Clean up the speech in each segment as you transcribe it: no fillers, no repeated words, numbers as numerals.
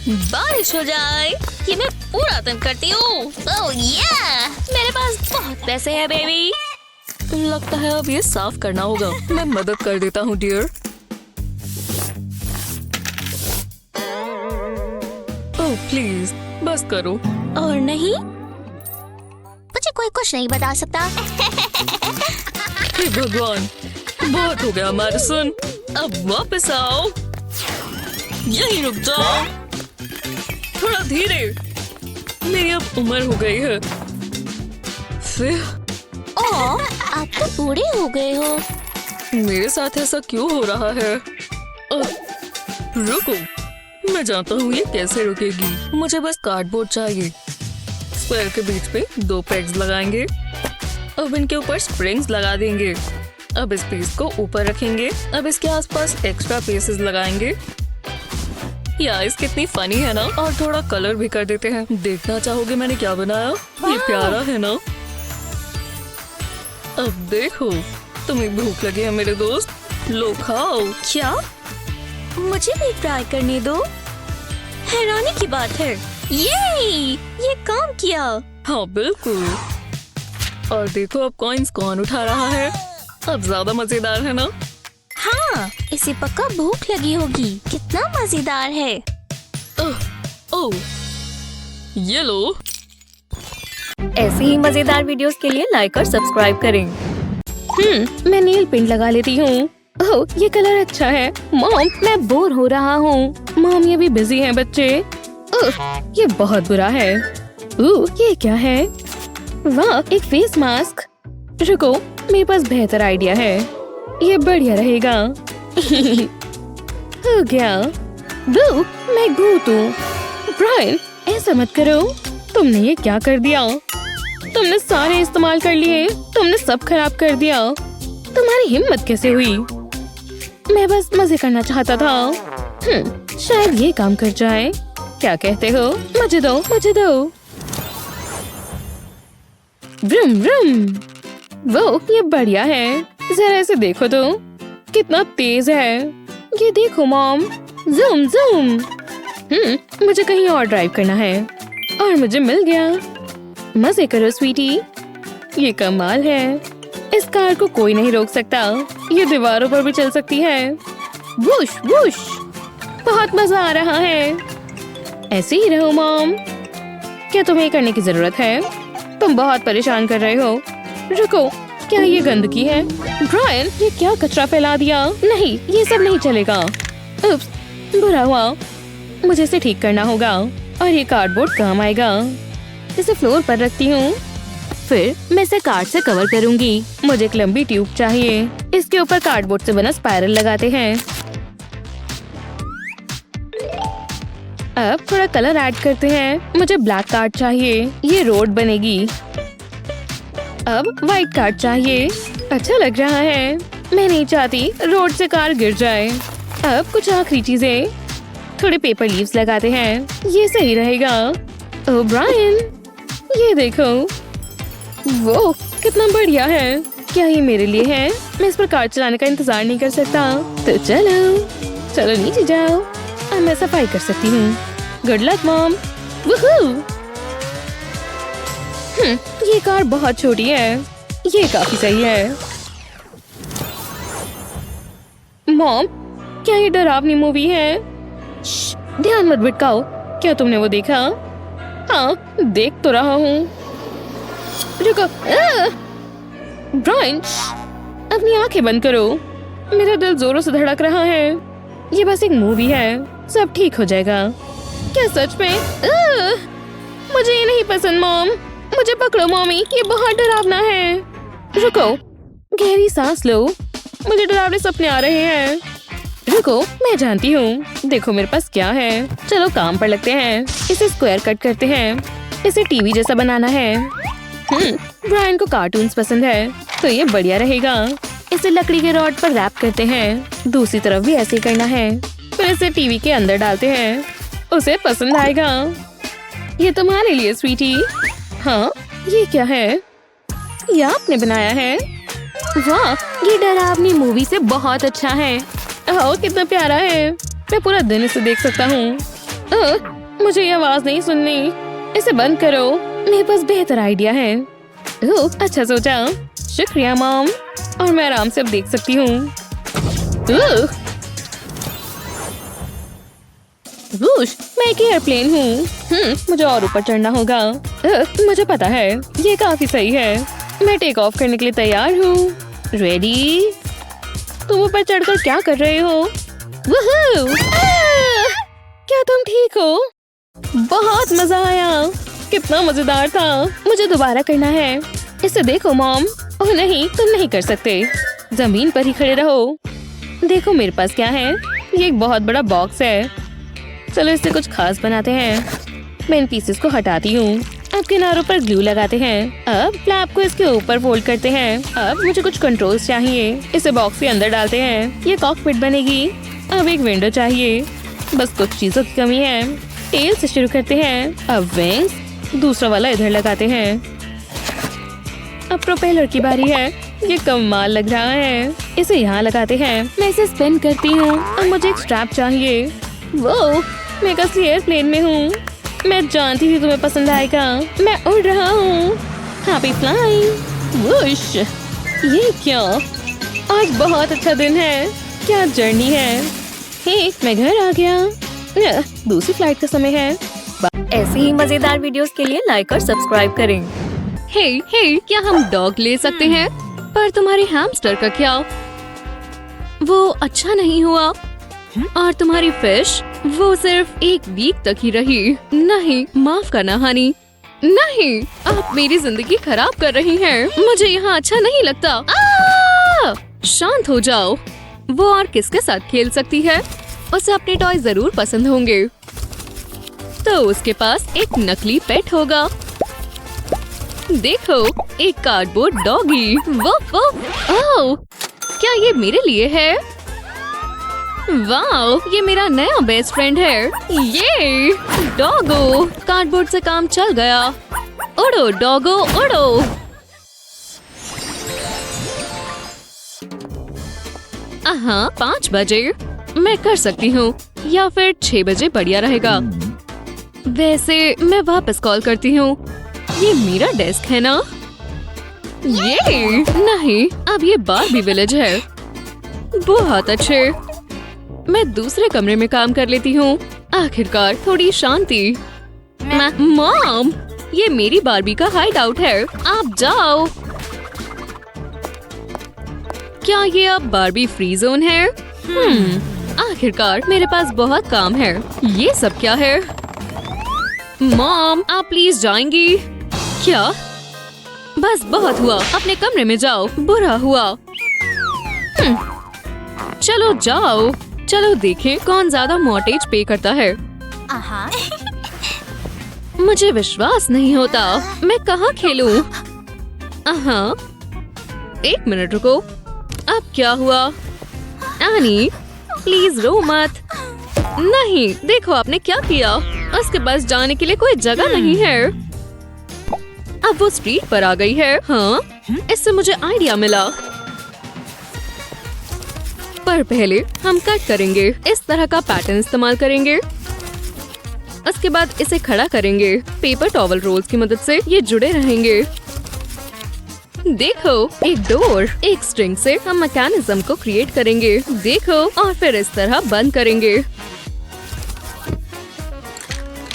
बारिश हो जाए, ये मैं पूरा दिन करती हूँ। ओह या, मेरे पास बहुत पैसे हैं बेबी। लगता है अब ये साफ करना होगा। मैं मदद कर देता हूँ डियर। ओह प्लीज बस करो। और नहीं, मुझे कोई कुछ नहीं बता सकता। हे भगवान, बहुत हो गया मैडिसन। अब वापस आओ, यहीं रुक जाओ। थोड़ा धीरे, मेरी अब उम्र हो गई है। फिर ओह, आप तो बूढ़े हो गए हो। मेरे साथ ऐसा क्यों हो रहा है? रुको, मैं जानता हूँ ये कैसे रुकेगी। मुझे बस कार्डबोर्ड चाहिए। स्क्वायर के बीच पे 2 पेग्स लगाएंगे। अब इनके ऊपर स्प्रिंग्स लगा देंगे। अब इस पीस को ऊपर रखेंगे। अब इसके आसपास एक्स्ट्रा पीसेस लगाएंगे। यार कितनी फनी है ना। और थोड़ा कलर भी कर देते हैं। देखना चाहोगे मैंने क्या बनाया? ये प्यारा है ना। अब देखो, तुम्हें भूख लगी है मेरे दोस्त, लो खाओ। क्या? मुझे भी ट्राई करने दो। हैरानी की बात है, ये काम किया। हाँ बिल्कुल। और देखो अब कॉइन्स कौन उठा रहा है। अब ज्यादा मजेदार है ना। हाँ, इसे पक्का भूख लगी होगी। कितना मजेदार है। ओह, ये लो। ऐसे ही मजेदार वीडियोस के लिए लाइक और सब्सक्राइब करें। मैं नेल पेंट लगा लेती हूँ। ओह, ये कलर अच्छा है। मॉम, मैं बोर हो रहा हूँ। मॉम, ये भी बिजी हैं बच्चे। ओह, ये बहुत बुरा है। ये क्या है? वाह, एक फेस मास्क। रुको, मेरे पास बेहतर आइडिया है। ये बढ़िया रहेगा। हो गया। बू, मैं भूत हूँ। ब्रायन, ऐसा मत करो। तुमने ये क्या कर दिया? तुमने सारे इस्तेमाल कर लिए। तुमने सब खराब कर दिया। तुम्हारी हिम्मत कैसे हुई? मैं बस मजे करना चाहता था। शायद ये काम कर जाए। क्या कहते हो? मुझे दो, मुझे दो। Vroom vroom. वो, ये बढ़िया है। जरा इसे देखो तो, कितना तेज है। ये देखो मॉम, जूम जूम। मुझे कहीं और ड्राइव करना है। और मुझे मिल गया। मजे करो स्वीटी, ये कमाल है। इस कार को कोई नहीं रोक सकता। ये दीवारों पर भी चल सकती है। वुश वुश, बहुत मजा आ रहा है। ऐसे ही रहो मॉम। क्या तुम्हें ये करने की जरूरत है? तुम बहुत परेशान कर रहे हो। रुको, क्या ये गंदगी है? ब्रायन, ये क्या कचरा फैला दिया? नहीं, ये सब नहीं चलेगा। उप्स, बुरा हुआ। मुझे इसे ठीक करना होगा। और ये कार्डबोर्ड काम आएगा। इसे फ्लोर पर रखती हूँ। फिर मैं इसे कार्ड से कवर करूंगी। मुझे एक लंबी ट्यूब चाहिए। इसके ऊपर कार्डबोर्ड से बना स्पाइरल लगाते हैं। अब थोड़ा कलर ऐड करते हैं। मुझे ब्लैक कार्ड चाहिए। ये रोड बनेगी। अब व्हाइट कार्ड चाहिए। अच्छा लग रहा है। मैं नहीं चाहती रोड से कार गिर जाए। अब कुछ आखिरी चीजें। थोड़े पेपर लीव्स लगाते हैं। ये सही रहेगा। ओह ब्रायन, ये देखो। वो कितना बढ़िया है। क्या ये मेरे लिए है? मैं इस पर कार चलाने का इंतजार नहीं कर सकता। तो चलो चलो नीचे जाओ। अब मैं सफाई कर सकती हूँ। Good luck mom. वूहू। ये कार बहुत छोटी है। ये काफी सही है। मॉम, क्या ये डरावनी मूवी है? ध्यान मत भटकाओ। क्या तुमने वो देखा? हाँ, देख तो रहा हूँ। रुको। ब्रायन, अपनी आंखें बंद करो। मेरा दिल जोरों से धड़क रहा है। ये बस एक मूवी है, सब ठीक हो जाएगा। क्या सच में? मुझे ये नहीं पसंद मॉम। मुझे पकड़ो मॉमी, ये बहुत डरावना है। रुको, गहरी सांस लो। मुझे डरावने सपने आ रहे हैं। रुको, मैं जानती हूँ। देखो मेरे पास क्या है। चलो काम पर लगते हैं। इसे स्क्वायर कट करते हैं। इसे टीवी जैसा बनाना है। ब्रायन को कार्टून्स पसंद है, तो ये बढ़िया रहेगा। इसे लकड़ी के रॉड पर रैप करते हैं। दूसरी तरफ भी ऐसे ही करना है। फिर इसे टीवी के अंदर डालते हैं। उसे पसंद आएगा। ये तुम्हारे लिए स्वीटी। हाँ, ये क्या है? ये आपने बनाया है? वाह, ये डरावनी मूवी से बहुत अच्छा है। ओह, कितना प्यारा है। मैं पूरा दिन इसे देख सकता हूँ। मुझे ये आवाज नहीं सुननी। इसे बंद करो। मेरे पास बेहतर आइडिया है। ओह, अच्छा सोचा। शुक्रिया मॉम। और मैं आराम से अब देख सकती हूँ। वूश, मैं एक एयरप्लेन हूँ। मुझे और ऊपर चढ़ना होगा। मुझे पता है, ये काफी सही है। मैं टेक ऑफ करने के लिए तैयार हूँ। रेडी? तुम ऊपर चढ़कर क्या कर रहे हो? वूहू! क्या तुम ठीक हो? बहुत मजा आया। कितना मजेदार था। मुझे दोबारा करना है। इसे देखो मॉम। ओह नहीं, तुम नहीं कर सकते। जमीन पर ही खड़े रहो। देखो मेरे पास क्या है। ये एक बहुत बड़ा बॉक्स है। चलो इससे कुछ खास बनाते हैं। मैं इन पीसेस को हटाती हूँ। अब किनारों पर ग्लू लगाते हैं। अब फ्लैप को इसके ऊपर फोल्ड करते हैं। अब मुझे कुछ कंट्रोल्स चाहिए। इसे बॉक्स के अंदर डालते हैं। ये कॉकपिट बनेगी। अब एक विंडो चाहिए। बस कुछ चीजों की कमी है। टेल से शुरू करते हैं। अब विंग्स, दूसरा वाला इधर लगाते हैं। अब प्रोपेलर की बारी है। ये कमाल लग रहा है। इसे यहाँ लगाते हैं। मैं इसे स्पिन करती हूँ। अब मुझे एक स्ट्रैप चाहिए। वो मैं एक असली एयरप्लेन में हूँ। मैं जानती थी तुम्हें पसंद आएगा। मैं उड़ रहा हूँ। Happy flying. वुश! ये क्या? आज बहुत अच्छा दिन है। क्या जर्नी है। हे, मैं घर आ गया। दूसरी फ्लाइट का समय है। ऐसी ही मजेदार वीडियोस के लिए लाइक और सब्सक्राइब करें। हे, क्या हम डॉग ले सकते हैं? पर तुम्हारे हैमस्टर का क्या? वो अच्छा नहीं हुआ। और तुम्हारी फिश, वो सिर्फ एक वीक तक ही रही। नहीं, माफ करना हनी। नहीं, आप मेरी जिंदगी खराब कर रही हैं। मुझे यहाँ अच्छा नहीं लगता। शांत हो जाओ। वो और किसके साथ खेल सकती है? उसे अपने टॉय जरूर पसंद होंगे। तो उसके पास एक नकली पेट होगा। देखो, एक कार्डबोर्ड डॉगी। ओह, क्या ये मेरे लिए है? वाह, ये मेरा नया बेस्ट फ्रेंड है। ये डॉगो। कार्डबोर्ड से काम चल गया। उड़ो डॉगो, उड़ो। हाँ, 5 बजे मैं कर सकती हूँ, या फिर 6 बजे बढ़िया रहेगा। वैसे मैं वापस कॉल करती हूँ। ये मेरा डेस्क है ना? ये नहीं, अब ये बारबी विलेज है। बहुत अच्छे। मैं दूसरे कमरे में काम कर लेती हूँ। आखिरकार थोड़ी शांति। मॉम, ये मेरी बारबी का हाइड आउट है। आप जाओ। क्या ये अब बारबी फ्री जोन है? आखिरकार मेरे पास बहुत काम है। ये सब क्या है? मॉम, आप प्लीज जाएंगी? क्या? बस बहुत हुआ। अपने कमरे में जाओ। बुरा हुआ। चलो जाओ। चलो देखें कौन ज्यादा मॉर्टेज पे करता है। मुझे विश्वास नहीं होता। मैं कहाँ खेलूं? 1 मिनट रुको। अब क्या हुआ? एनी, प्लीज रो मत। नहीं, देखो आपने क्या किया। उसके पास जाने के लिए कोई जगह नहीं है। अब वो स्ट्रीट पर आ गई है। हाँ, इससे मुझे आइडिया मिला। पर पहले हम कट करेंगे। इस तरह का पैटर्न इस्तेमाल करेंगे। उसके बाद इसे खड़ा करेंगे। पेपर टॉवल रोल्स की मदद से ये जुड़े रहेंगे। देखो, एक डोर। एक स्ट्रिंग से हम मैकेनिज्म को क्रिएट करेंगे। देखो, और फिर इस तरह बंद करेंगे।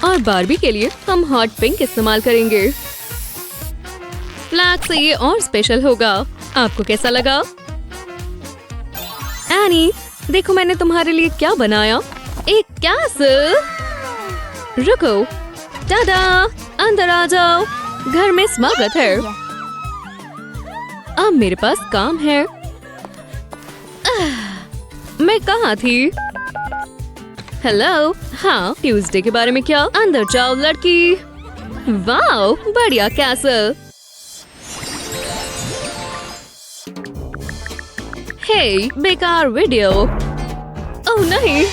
और बारबी के लिए हम हॉट पिंक इस्तेमाल करेंगे। फ्लैग से ये और स्पेशल होगा। आपको कैसा लगा? एनी, देखो मैंने तुम्हारे लिए क्या बनाया। एक कैसल। रुको, टाडा, अंदर आ जाओ। घर में स्वागत है। अब मेरे पास काम है। मैं कहाँ थी? हेलो। हाँ, ट्यूसडे के बारे में क्या? अंदर जाओ लड़की। वाह, बढ़िया कैसल। हे, बेकार वीडियो। ओह नहीं,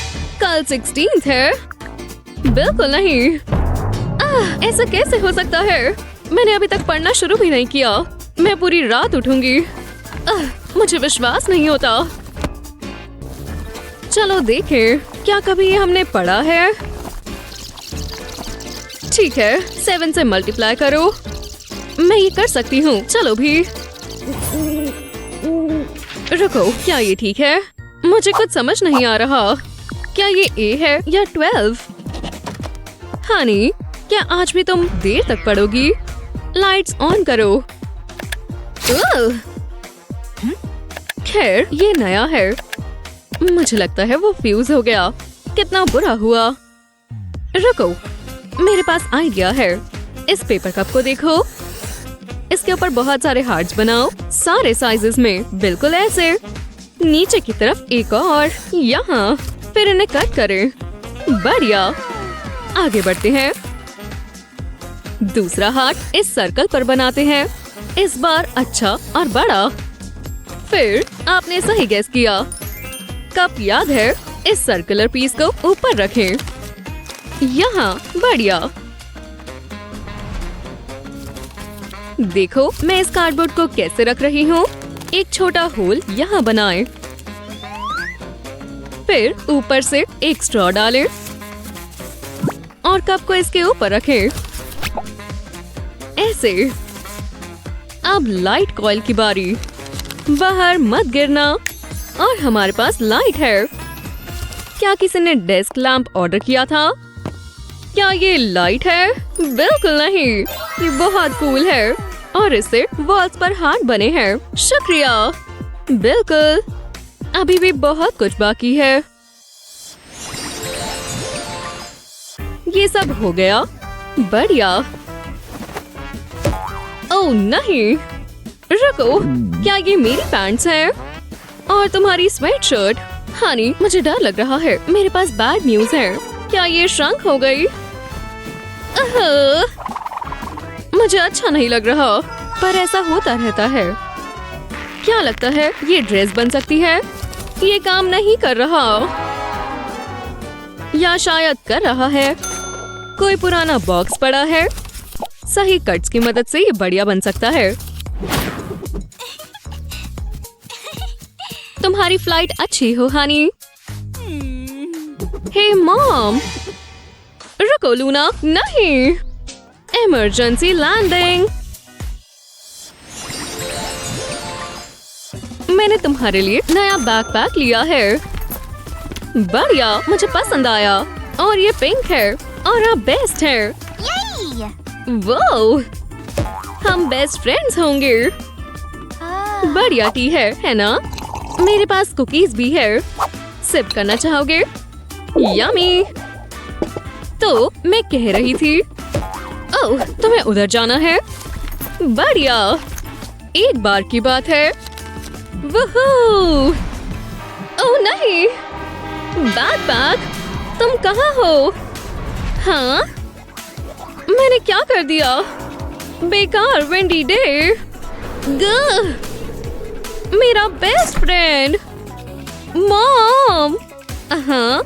कल 16th है। बिल्कुल नहीं। ऐसा कैसे हो सकता है? मैंने अभी तक पढ़ना शुरू भी नहीं किया। मैं पूरी रात उठूंगी। मुझे विश्वास नहीं होता। चलो देखें, क्या कभी ये हमने पढ़ा है? ठीक है, 7 से मल्टीप्लाई करो। मैं ये कर सकती हूँ, चलो भी। रुको, क्या ये ठीक है? मुझे कुछ समझ नहीं आ रहा। क्या ये A है या 12? हनी, क्या आज भी तुम देर तक पढ़ोगी? लाइट्स ऑन करो। खैर, ये नया है। मुझे लगता है वो फ्यूज हो गया। कितना बुरा हुआ। रुको, मेरे पास आइडिया है। इस पेपर कप को देखो। इसके ऊपर बहुत सारे हार्ट्स बनाओ, सारे साइजेस में, बिल्कुल ऐसे। नीचे की तरफ एक और यहाँ, फिर इन्हें कट करें। बढ़िया, आगे बढ़ते हैं। दूसरा हार्ट इस सर्कल पर बनाते हैं, इस बार अच्छा और बड़ा। फिर आपने सही गैस किया। कप याद है, इस सर्कुलर पीस को ऊपर रखें। यहाँ, बढ़िया। देखो मैं इस कार्डबोर्ड को कैसे रख रही हूँ। एक छोटा होल यहाँ बनाएं। फिर ऊपर से एक स्ट्रॉ डालें और कप को इसके ऊपर रखें, ऐसे। अब लाइट कॉइल की बारी। बाहर मत गिरना। और हमारे पास लाइट है। क्या किसी ने डेस्क लैंप ऑर्डर किया था? क्या ये लाइट है? बिल्कुल नहीं। ये बहुत कूल है और इससे वॉल्स पर हार्ट बने हैं। शुक्रिया। बिल्कुल, अभी भी बहुत कुछ बाकी है। ये सब हो गया। बढ़िया। ओह नहीं, रुको, क्या ये मेरी पैंट्स हैं? और तुम्हारी स्वेटशर्ट? हनी, मुझे डर लग रहा है। मेरे पास बैड न्यूज है। क्या ये श्रंक हो गई? मुझे अच्छा नहीं लग रहा, पर ऐसा होता रहता है। क्या लगता है ये ड्रेस बन सकती है? ये काम नहीं कर रहा, या शायद कर रहा है। कोई पुराना बॉक्स पड़ा है। सही कट्स की मदद से ये बढ़िया बन सकता है। तुम्हारी फ्लाइट अच्छी हो हनी। हे मॉम, रुको लूना, नहीं। Emergency landing. मैंने तुम्हारे लिए नया बैकपैक लिया है। बढ़िया, मुझे पसंद आया। और ये पिंक है और आप बेस्ट है। वो, हम बेस्ट फ्रेंड्स होंगे। बढ़िया टी है ना? मेरे पास कुकीज भी है। सिप करना चाहोगे? यम्मी। तो मैं कह रही थी, ओह, तुम्हें उधर जाना है? बढ़िया, एक बार की बात है। वूहू! ओह नहीं, बैकपैक, तुम कहाँ हो? हाँ, मैंने क्या कर दिया? बेकार विंडी डे। मेरा बेस्ट फ्रेंड। मॉम। हाँ,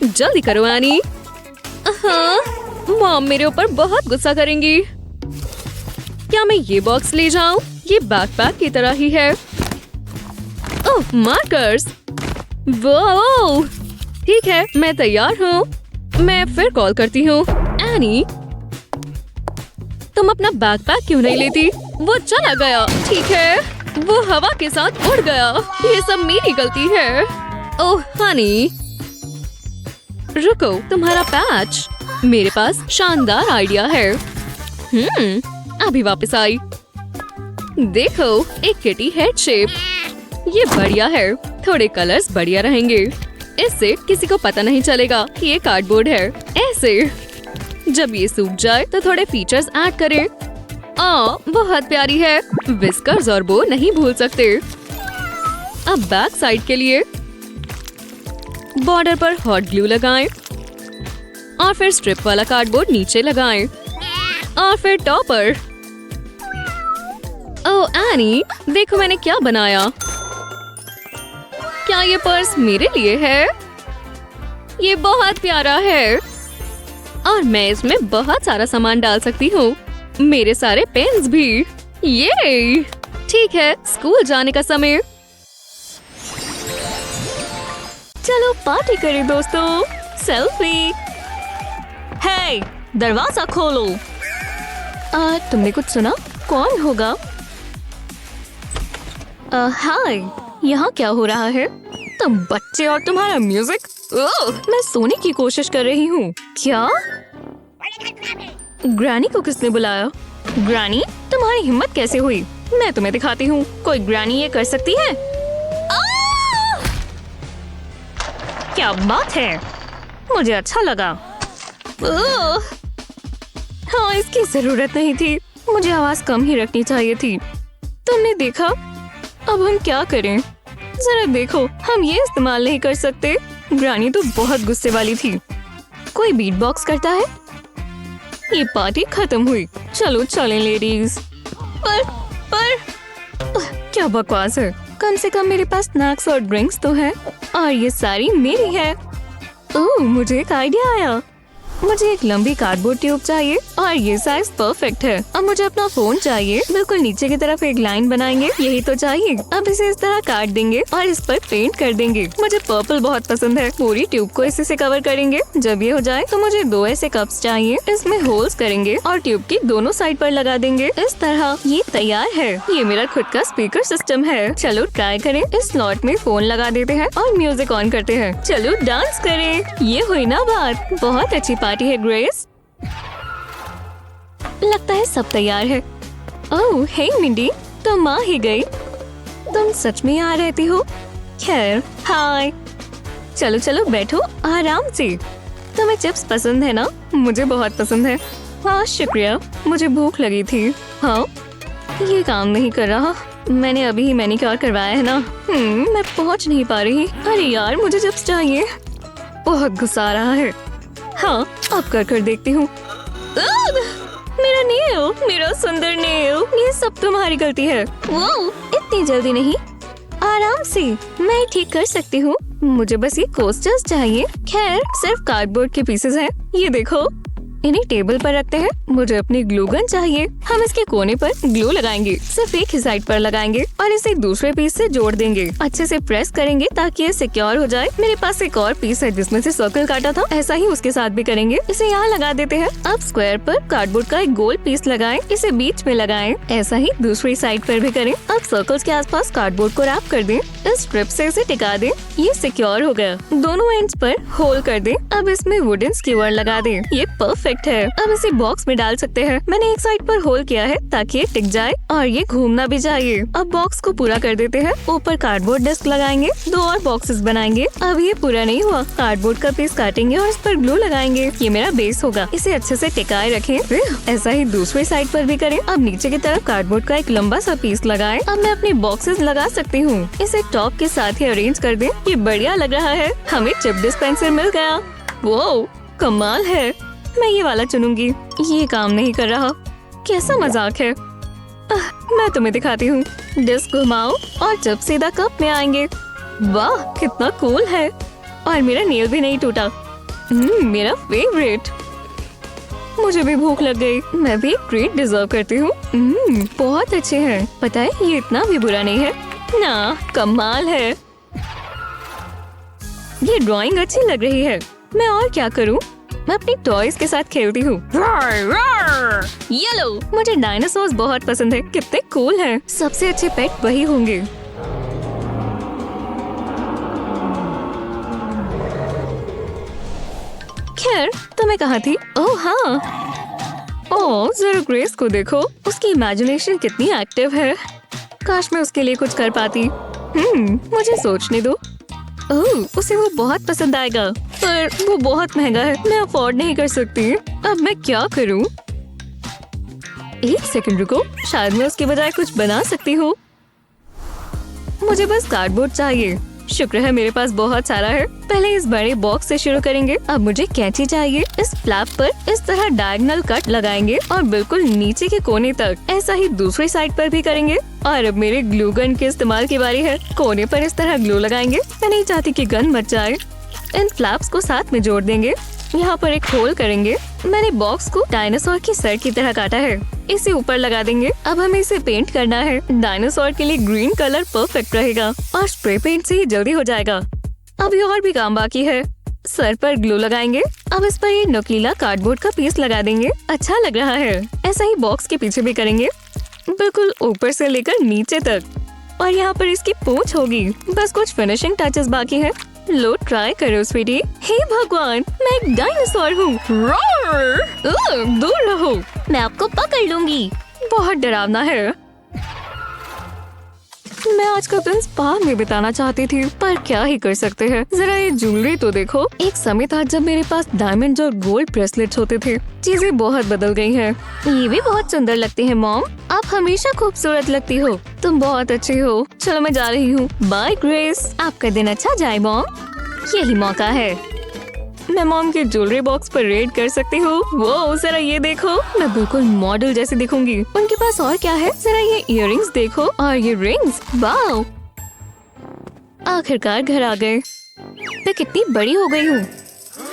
जल्दी करो एनी। हाँ, मॉम मेरे ऊपर बहुत गुस्सा करेंगी। क्या मैं ये बॉक्स ले जाऊं? ये बैकपैक की तरह ही है। ओह, मार्कर्स। वो, ठीक है, मैं तैयार हूँ। मैं फिर कॉल करती हूँ। एनी, तुम अपना बैकपैक क्यों नहीं लेती? वो चला गया। ठीक है, वो हवा के साथ उड़ गया। ये सब मेरी गलती है। ओह हनी, रुको, तुम्हारा पैच। मेरे पास शानदार आइडिया है। अभी वापस आई। देखो, एक किटी हेड शेप। ये बढ़िया है। थोड़े कलर्स बढ़िया रहेंगे। इससे किसी को पता नहीं चलेगा कि ये कार्डबोर्ड है। ऐसे जब ये सूख जाए तो थोड़े फीचर्स ऐड करें। बहुत प्यारी है। विस्कर्स और बो नहीं भूल सकते। अब बैक साइड के लिए बॉर्डर पर हॉट ग्लू लगाएं और फिर स्ट्रिप वाला कार्डबोर्ड नीचे लगाएं और फिर टॉपर। ओह एनी, देखो मैंने क्या बनाया। क्या ये पर्स मेरे लिए है? ये बहुत प्यारा है और मैं इसमें बहुत सारा सामान डाल सकती हूँ। मेरे सारे पेन्स भी। ये ठीक है, स्कूल जाने का समय। चलो पार्टी करें दोस्तों। सेल्फी। हे, दरवाजा खोलो। तुमने कुछ सुना? कौन होगा? हाय, यहाँ क्या हो रहा है? तुम बच्चे और तुम्हारा म्यूजिक। मैं सोने की कोशिश कर रही हूँ। क्या? ग्रैनी को किसने बुलाया? ग्रैनी, तुम्हारी हिम्मत कैसे हुई? मैं तुम्हें दिखाती हूँ, कोई ग्रैनी ये कर सकती है? क्या बात है? मुझे अच्छा लगा। हाँ, इसकी जरूरत नहीं थी। मुझे आवाज कम ही रखनी चाहिए थी। तुमने देखा? अब हम क्या करें? जरा देखो, हम ये इस्तेमाल नहीं कर सकते। ग्रैनी तो बहुत गुस्से वाली थी। कोई बीट बॉक्स करता है? ये पार्टी खत्म हुई। चलो चलें लेडीज। पर क्या बकवास है? कम से कम मेरे पास स्नैक्स और ड्रिंक्स तो है, और ये सारी मेरी है। ओह, मुझे एक आइडिया आया। मुझे एक लंबी कार्डबोर्ड ट्यूब चाहिए और ये साइज परफेक्ट है। अब मुझे अपना फोन चाहिए। बिल्कुल नीचे की तरफ एक लाइन बनाएंगे, यही तो चाहिए। अब इसे इस तरह काट देंगे और इस पर पेंट कर देंगे। मुझे पर्पल बहुत पसंद है। पूरी ट्यूब को इसी से कवर करेंगे। जब ये हो जाए तो मुझे 2 ऐसे कप्स चाहिए। इसमें होल्स करेंगे और ट्यूब की दोनों साइड पर लगा देंगे। इस तरह ये तैयार है। ये मेरा खुद का स्पीकर सिस्टम है। चलो ट्राई करें। इस स्लॉट में फोन लगा देते हैं और म्यूजिक ऑन करते हैं। चलो डांस करें। ये हुई ना बात। बहुत अच्छी पार्टी है ग्रेस। लगता है सब तैयार है। ओह हे मिंडी, तुम आ ही गई। तुम सच में यहाँ रहती हो? खैर, हाय। चलो चलो बैठो आराम से। तुम्हें चिप्स पसंद है ना? मुझे बहुत पसंद है। हाँ शुक्रिया, मुझे भूख लगी थी। हाँ, ये काम नहीं कर रहा। मैंने अभी ही मैनिक्योर करवाया है ना। मैं पहुँच नहीं पा रही। अरे यार, मुझे चिप्स चाहिए। बहुत गुस्सा आ रहा है। हाँ, अब कर देखती हूँ। मेरा नेल, मेरा सुंदर नेल, ये सब तुम्हारी गलती है। वो इतनी जल्दी नहीं, आराम से, मैं ठीक कर सकती हूँ। मुझे बस ये कोस्टर्स चाहिए। खैर, सिर्फ कार्डबोर्ड के पीसेस हैं। ये देखो, इन्हें टेबल पर रखते हैं। मुझे अपनी ग्लू गन चाहिए। हम इसके कोने पर ग्लू लगाएंगे। सिर्फ एक ही साइड पर लगाएंगे और इसे दूसरे पीस से जोड़ देंगे। अच्छे से प्रेस करेंगे ताकि ये सिक्योर हो जाए। मेरे पास एक और पीस है जिसमें से सर्कल काटा था। ऐसा ही उसके साथ भी करेंगे। इसे यहाँ लगा देते हैं। अब स्क्वायर पर कार्डबोर्ड का एक गोल पीस लगाएं। इसे बीच में लगाएं। ऐसा ही दूसरी साइड पर भी करें। अब सर्कल्स के आसपास कार्डबोर्ड को रैप कर दें। इस स्ट्रिप से इसे टिका दें। ये सिक्योर हो गया। दोनों एंड्स पर होल कर दें। अब इसमें वुडन स्क्यूअर लगा दें। ये परफेक्ट है। अब इसे बॉक्स में डाल सकते हैं। मैंने एक साइड पर होल किया है ताकि ये टिक जाए और ये घूमना भी चाहिए। अब बॉक्स को पूरा कर देते हैं। ऊपर कार्डबोर्ड डिस्क लगाएंगे। 2 और बॉक्सेस बनाएंगे। अब ये पूरा नहीं हुआ। कार्डबोर्ड का पीस काटेंगे और इस पर ग्लू लगाएंगे। ये मेरा बेस होगा। इसे अच्छे से टिकाए रखें। ऐसा ही दूसरी साइड पर भी करें। अब नीचे की तरफ कार्डबोर्ड का एक लंबा सा पीस लगाएं। अब मैं अपने बॉक्सेस लगा सकती हूँ। इसे टॉप के साथ ही अरेंज कर दें। ये बढ़िया लग रहा है। हमें चिप डिस्पेंसर मिल गया। वो कमाल है। मैं ये वाला चुनूंगी। ये काम नहीं कर रहा। कैसा मजाक है। मैं तुम्हें दिखाती हूँ। डिस्क घुमाओ और जब सीधा कप में आएंगे। वाह, कितना कूल है। और मेरा नेल भी नहीं टूटा। मेरा फेवरेट। मुझे भी भूख लग गई। मैं भी एक ट्रीट डिजर्व करती हूँ। बहुत अच्छे हैं। पता है, ये इतना भी बुरा नहीं है ना। कमाल है। ये ड्राइंग अच्छी लग रही है। मैं और क्या करूँ? मैं अपनी टॉयज के साथ खेलती हूँ। ये लो, मुझे डायनासोर्स बहुत पसंद है। कितने कूल हैं। सबसे अच्छे पेट वही होंगे। खैर, तुम्हें कहा थी? ओह हाँ। ओह, जरा ग्रेस को देखो। उसकी इमेजिनेशन कितनी एक्टिव है। काश मैं उसके लिए कुछ कर पाती। मुझे सोचने दो। ओह, उसे वो बहुत पसंद आएगा, पर वो बहुत महंगा है। मैं अफोर्ड नहीं कर सकती। अब मैं क्या करूं? एक सेकंड रुको, शायद मैं उसके बजाय कुछ बना सकती हूँ। मुझे बस कार्डबोर्ड चाहिए। शुक्र है मेरे पास बहुत सारा है। पहले इस बड़े बॉक्स से शुरू करेंगे। अब मुझे कैंची चाहिए। इस फ्लैप पर इस तरह डायगोनल कट लगाएंगे और बिल्कुल नीचे के कोने तक। ऐसा ही दूसरी साइड पर भी करेंगे। और अब मेरे ग्लू गन के इस्तेमाल की बारी है। कोने पर इस तरह ग्लू लगाएंगे। मैं नहीं चाहती कि गन मच जाए। इन फ्लैप्स को साथ में जोड़ देंगे। यहाँ पर एक होल करेंगे। मैंने बॉक्स को डायनासोर की सर की तरह काटा है। इसे ऊपर लगा देंगे। अब हमें इसे पेंट करना है। डायनासोर के लिए ग्रीन कलर परफेक्ट रहेगा और स्प्रे पेंट से ही जल्दी हो जाएगा। अभी और भी काम बाकी है। सर पर ग्लू लगाएंगे। अब इस पर ये नुकीला कार्डबोर्ड का पीस लगा देंगे। अच्छा लग रहा है। ऐसा ही बॉक्स के पीछे भी करेंगे, बिल्कुल ऊपर से लेकर नीचे तक। और यहाँ पर इसकी पूंछ होगी। बस कुछ फिनिशिंग टचेस बाकी है। लो ट्राई करो स्वीटी। हे भगवान, मैं एक डायनासोर हूँ। दूर रहो, मैं आपको पकड़ लूंगी। बहुत डरावना है। मैं आज का दिन स्पा में बिताना चाहती थी, पर क्या ही कर सकते हैं। जरा ये ज्वेलरी तो देखो। एक समय था जब मेरे पास डायमंड और गोल्ड ब्रेसलेट्स होते थे। चीजें बहुत बदल गई हैं। ये भी बहुत सुंदर लगती है मॉम। आप हमेशा खूबसूरत लगती हो। तुम बहुत अच्छी हो। चलो मैं जा रही हूँ। Bye Grace. आपका दिन अच्छा जाए मॉम। यही मौका है। मैं मॉम के ज्वेलरी बॉक्स पर रेड कर सकती हूँ। वो जरा ये देखो, मैं बिल्कुल मॉडल जैसी दिखूंगी। उनके पास और क्या है? जरा ये इयररिंग्स देखो और ये रिंग्स। वाओ, आखिरकार घर आ गए। मैं कितनी बड़ी हो गई हूँ।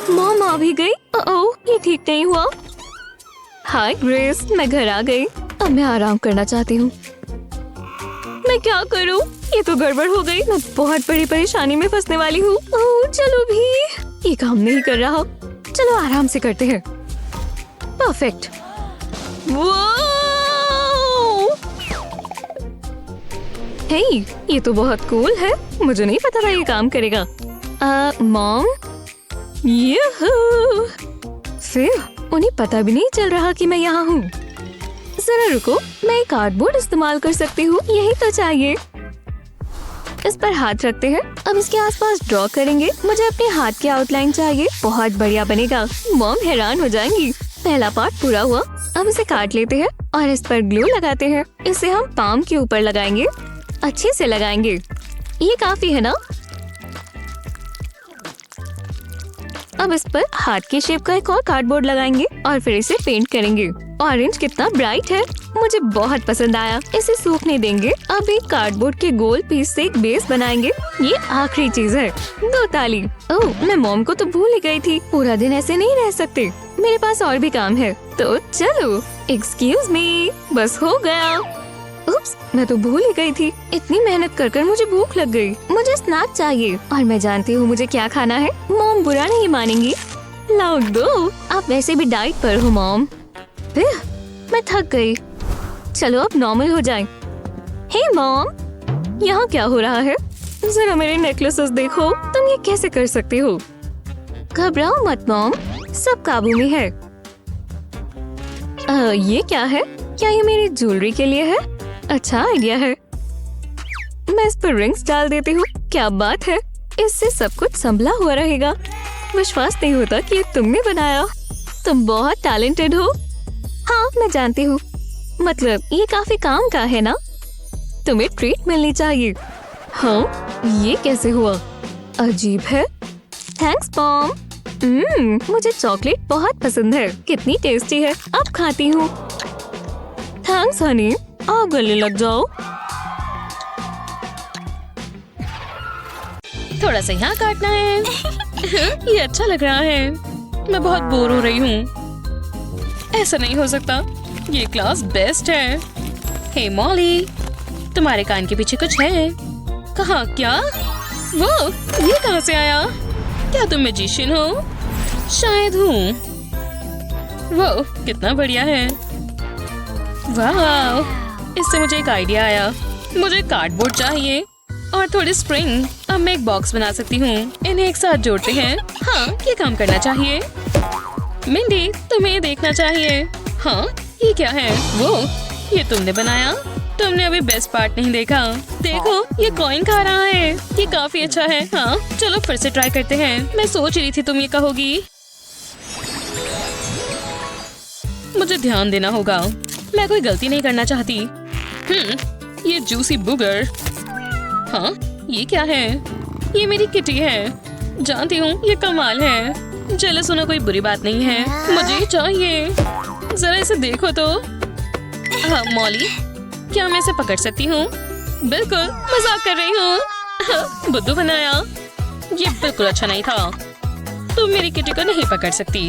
मॉम आ भी गई। ओह, ये ठीक नहीं हुआ। हाय ग्रेस, मैं घर आ गई। अब मैं आराम करना चाहती हूँ। मैं क्या करूँ? ये तो गड़बड़ हो गई। मैं बहुत बड़ी परेशानी में फंसने वाली हूँ। ओह चलो भी, ये काम नहीं कर रहा। चलो आराम से करते हैं। परफेक्ट। हे, ये तो बहुत कूल है। मुझे नहीं पता था ये काम करेगा। मॉम, यूहू। फिर उन्हें पता भी नहीं चल रहा कि मैं यहाँ हूँ। जरा रुको, मैं कार्डबोर्ड इस्तेमाल कर सकती हूँ। यही तो चाहिए। इस पर हाथ रखते हैं। अब इसके आसपास ड्रॉ करेंगे। मुझे अपने हाथ की आउटलाइन चाहिए। बहुत बढ़िया बनेगा। मॉम हैरान हो जाएंगी। पहला पार्ट पूरा हुआ। अब इसे काट लेते हैं और इस पर ग्लू लगाते हैं। इसे हम पाम के ऊपर लगाएंगे। अच्छे से लगाएंगे। ये काफी है ना? अब इस पर हाथ की शेप का एक और कार्डबोर्ड लगाएंगे और फिर इसे पेंट करेंगे। ऑरेंज कितना ब्राइट है, मुझे बहुत पसंद आया। इसे सूखने देंगे। अब एक कार्डबोर्ड के गोल पीस से एक बेस बनाएंगे। ये आखिरी चीज है। 2 ताली। ओह, मैं मॉम को तो भूल ही गई थी। पूरा दिन ऐसे नहीं रह सकते। मेरे पास और भी काम है, तो चलो। एक्सक्यूज मी, बस हो गया। उप्स, मैं तो भूल ही गई थी। इतनी मेहनत कर कर मुझे भूख लग गई। मुझे स्नैक चाहिए और मैं जानती हूँ मुझे क्या खाना है। मॉम बुरा नहीं मानेंगी। लाओ दो। आप वैसे भी डाइट पर हो मॉम। मैं थक गई। चलो अब नॉर्मल हो जाए। हे मॉम, यहाँ क्या हो रहा है? जरा मेरे नेकलेसेस देखो। तुम ये कैसे कर सकती हो? घबराओ मत मॉम, सब काबू में है। ये क्या है? क्या ये मेरी ज्वेलरी के लिए है? अच्छा आइडिया है। मैं इस पर रिंग्स डाल देती हूँ। क्या बात है, इससे सब कुछ संभला हुआ रहेगा। विश्वास नहीं होता कि ये तुमने बनाया। तुम बहुत टैलेंटेड हो। हाँ मैं जानती हूँ, मतलब ये काफी काम का है ना। तुम्हें ट्रीट मिलनी चाहिए। हाँ, ये कैसे हुआ? अजीब है। Thanks mom. मुझे चॉकलेट बहुत पसंद है। कितनी टेस्टी है। अब खाती हूँ। थैंक्स हनी। आओ गले लग जाओ। थोड़ा सा यहाँ काटना है। ये अच्छा लग रहा है। मैं बहुत बोर हो रही हूँ। ऐसा नहीं हो सकता। ये क्लास बेस्ट है। हे मॉली, तुम्हारे कान के पीछे कुछ है। कहाँ? क्या? वो ये कहाँ से आया? क्या तुम मैजिशियन हो? शायद हूँ। वो कितना बढ़िया है। वाह, इससे मुझे एक आइडिया आया। मुझे कार्डबोर्ड चाहिए और थोड़ी स्प्रिंग। अब मैं एक बॉक्स बना सकती हूँ। इन्हें एक साथ जोड़ते हैं। हाँ, ये काम करना चाहिए। मिंडी, तुम्हें ये देखना चाहिए। हाँ, ये क्या है? वो ये तुमने बनाया? तुमने अभी बेस्ट पार्ट नहीं देखा। देखो, ये कॉइन खा रहा है। ये काफी अच्छा है। हाँ, चलो फिर से ट्राई करते हैं। मैं सोच रही थी तुम ये कहोगी। मुझे ध्यान देना होगा। मैं कोई गलती नहीं करना चाहती। ये जूसी बुगर। हाँ, ये क्या है? ये मेरी किटी है। जानती हूँ ये कमाल है। चलो सुनो, कोई बुरी बात नहीं है। मुझे चाहिए। जरा इसे देखो तो। हाँ मॉली, क्या मैं इसे पकड़ सकती हूँ? बिल्कुल, मजाक कर रही हूँ। बुद्धू बनाया। ये बिल्कुल अच्छा नहीं था। तुम मेरी किटी को नहीं पकड़ सकती।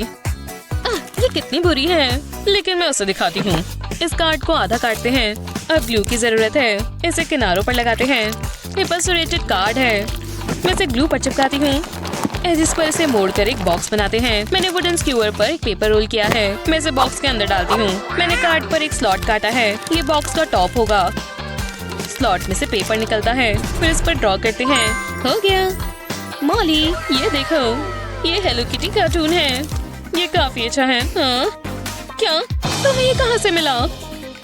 ये कितनी बुरी है, लेकिन मैं उसे दिखाती हूँ। इस कार्ड को आधा काटते हैं। अब ग्लू की जरूरत है। इसे किनारों पर लगाते हैं। ये बस रेटेड कार्ड है। मैं इसे ग्लू पर चिपकाती हूँ। एजिस पर इसे मोड़कर एक बॉक्स बनाते हैं। मैंने वुडन स्क्यूअर पर एक पेपर रोल किया है। मैं इसे बॉक्स के अंदर डालती हूँ। मैंने कार्ड पर एक स्लॉट काटा है। ये बॉक्स का टॉप होगा। स्लॉट में से पेपर निकलता है, फिर इस पर ड्रॉ करते हैं। हो गया। मॉली, ये देखो, ये हेलो किटी कार्टून है। ये काफी अच्छा है। हाँ? क्या तुम्हें ये कहाँ से मिला?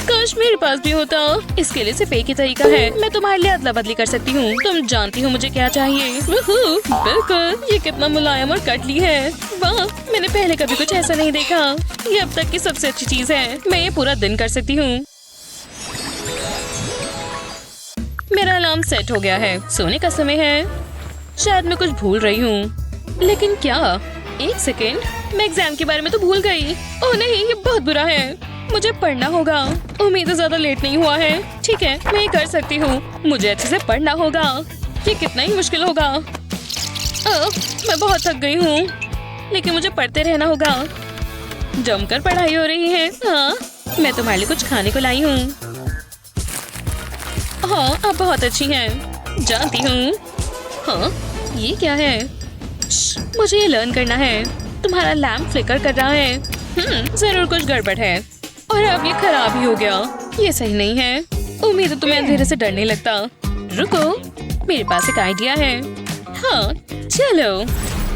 काश मेरे पास भी होता। इसके लिए सिर्फ एक ही तरीका है। मैं तुम्हारे लिए अदला बदली कर सकती हूँ। तुम जानती हो मुझे क्या चाहिए। बिल्कुल, ये कितना मुलायम और कटली है। वाह, मैंने पहले कभी कुछ ऐसा नहीं देखा। ये अब तक की सबसे अच्छी चीज है। मैं ये पूरा दिन कर सकती हूँ। मेरा अलार्म सेट हो गया है। सोने का समय है। शायद मैं कुछ भूल रही हूँ, लेकिन क्या? एक सेकेंड, मैं एग्जाम के बारे में तो भूल गई। ओह नहीं, ये बहुत बुरा है। मुझे पढ़ना होगा। उम्मीद है ज्यादा लेट नहीं हुआ है। ठीक है, मैं ये कर सकती हूँ। मुझे अच्छे से पढ़ना होगा। ये कितना ही मुश्किल होगा। मैं बहुत थक गई हूँ, लेकिन मुझे पढ़ते रहना होगा। जमकर पढ़ाई हो रही है। हाँ, मैं तुम्हारे लिए कुछ खाने को लाई हूँ। हाँ, आप बहुत अच्छी हैं, जानती हूँ। हाँ, ये क्या है? मुझे ये लर्न करना है। तुम्हारा लैम्प फ्लिकर कर रहा है। जरूर कुछ गड़बड़ है। और अब ये खराब ही हो गया। ये सही नहीं है। उम्मीद है तुम्हें अंधेरे से डर नहीं लगता। रुको, मेरे पास एक आइडिया है। हाँ, चलो।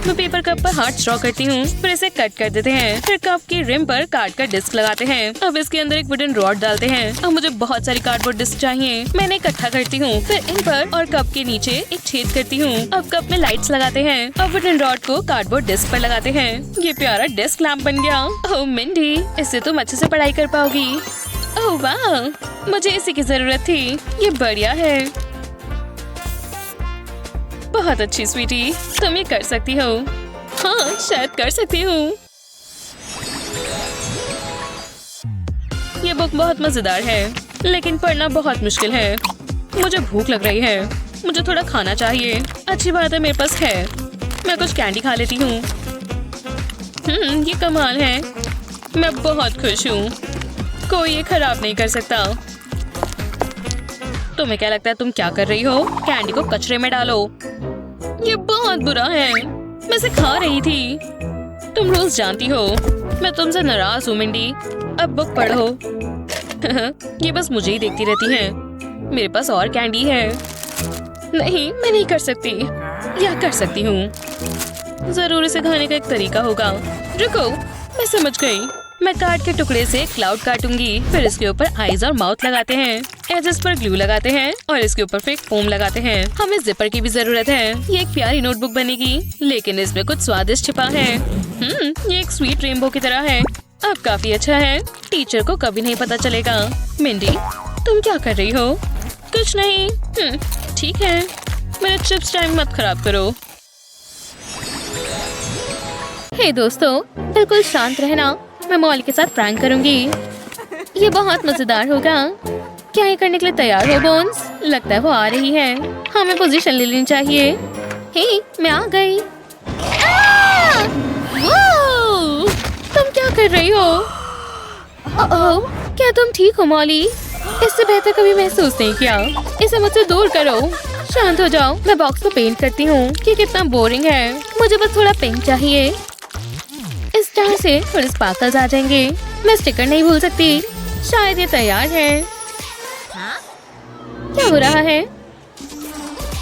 मैं पेपर कप पर हार्ट ड्रॉ करती हूँ, फिर इसे कट कर देते हैं। फिर कप की रिम पर काट कर डिस्क लगाते हैं। अब इसके अंदर एक वुडन रॉड डालते हैं। अब मुझे बहुत सारी कार्डबोर्ड डिस्क चाहिए। मैंने इकट्ठा करती हूँ, फिर इन पर और कप के नीचे एक छेद करती हूँ। अब कप में लाइट्स लगाते हैं। अब वुडन रॉड को कार्डबोर्ड डिस्क पर लगाते हैं। ये प्यारा डेस्क लैम्प बन गया। ओह मिंडी, इससे तुम अच्छे से पढ़ाई कर पाओगी। ओह वाह, मुझे इसी की जरूरत थी। ये बढ़िया है। बहुत अच्छी स्वीटी, तुम ये कर सकती हो। हाँ, शायद कर सकती हूँ। ये बुक बहुत मजेदार है, लेकिन पढ़ना बहुत मुश्किल है। मुझे भूख लग रही है। मुझे थोड़ा खाना चाहिए। अच्छी बात है, मेरे पास है। मैं कुछ कैंडी खा लेती हूँ। ये कमाल है। मैं बहुत खुश हूँ। कोई ये खराब नहीं कर सकता। तुम्हें क्या लगता है तुम क्या कर रही हो? कैंडी को कचरे में डालो। ये बहुत बुरा है। मैं इसे खा रही थी। तुम रोज जानती हो मैं तुमसे नाराज हूँ मिंडी। अब बुक पढ़ो। ये बस मुझे ही देखती रहती है। मेरे पास और कैंडी है। नहीं, मैं नहीं कर सकती। या कर सकती हूँ। जरूर इसे खाने का एक तरीका होगा। रुको, मैं समझ गई। मैं कार्ड के टुकड़े से क्लाउड काटूंगी। फिर इसके ऊपर आईज और माउथ लगाते हैं। एजेस पर ग्लू लगाते हैं और इसके ऊपर फिर फोम लगाते हैं। हमें जिपर की भी जरूरत है। ये एक प्यारी नोटबुक बनेगी, लेकिन इसमें कुछ स्वादिष्ट छिपा है। ये एक स्वीट रेनबो की तरह है। अब काफी अच्छा है। टीचर को कभी नहीं पता चलेगा। मिंडी, तुम क्या कर रही हो? कुछ नहीं। ठीक है, मेरा चिप्स टाइम मत खराब करो। हे दोस्तों, बिल्कुल शांत रहना। मैं मॉल के साथ प्रैंक करूंगी। ये बहुत मजेदार होगा। क्या ये करने के लिए तैयार हो बोन्स? लगता है वो आ रही है। हमें पोजीशन ले लेनी चाहिए। हे, मैं आ गई। वो! तुम क्या कर रही हो? ओह, क्या तुम ठीक हो मॉली? इससे बेहतर कभी महसूस नहीं किया। इसे मुझसे दूर करो। शांत हो जाओ। मैं बॉक्स को पेंट करती हूँ। कि कितना बोरिंग है। मुझे बस थोड़ा पिंक चाहिए। इस तरह से थोड़े स्पार्कल्स आ जाएंगे। मैं स्टिकर नहीं भूल सकती। शायद ये तैयार है। क्या हो रहा है?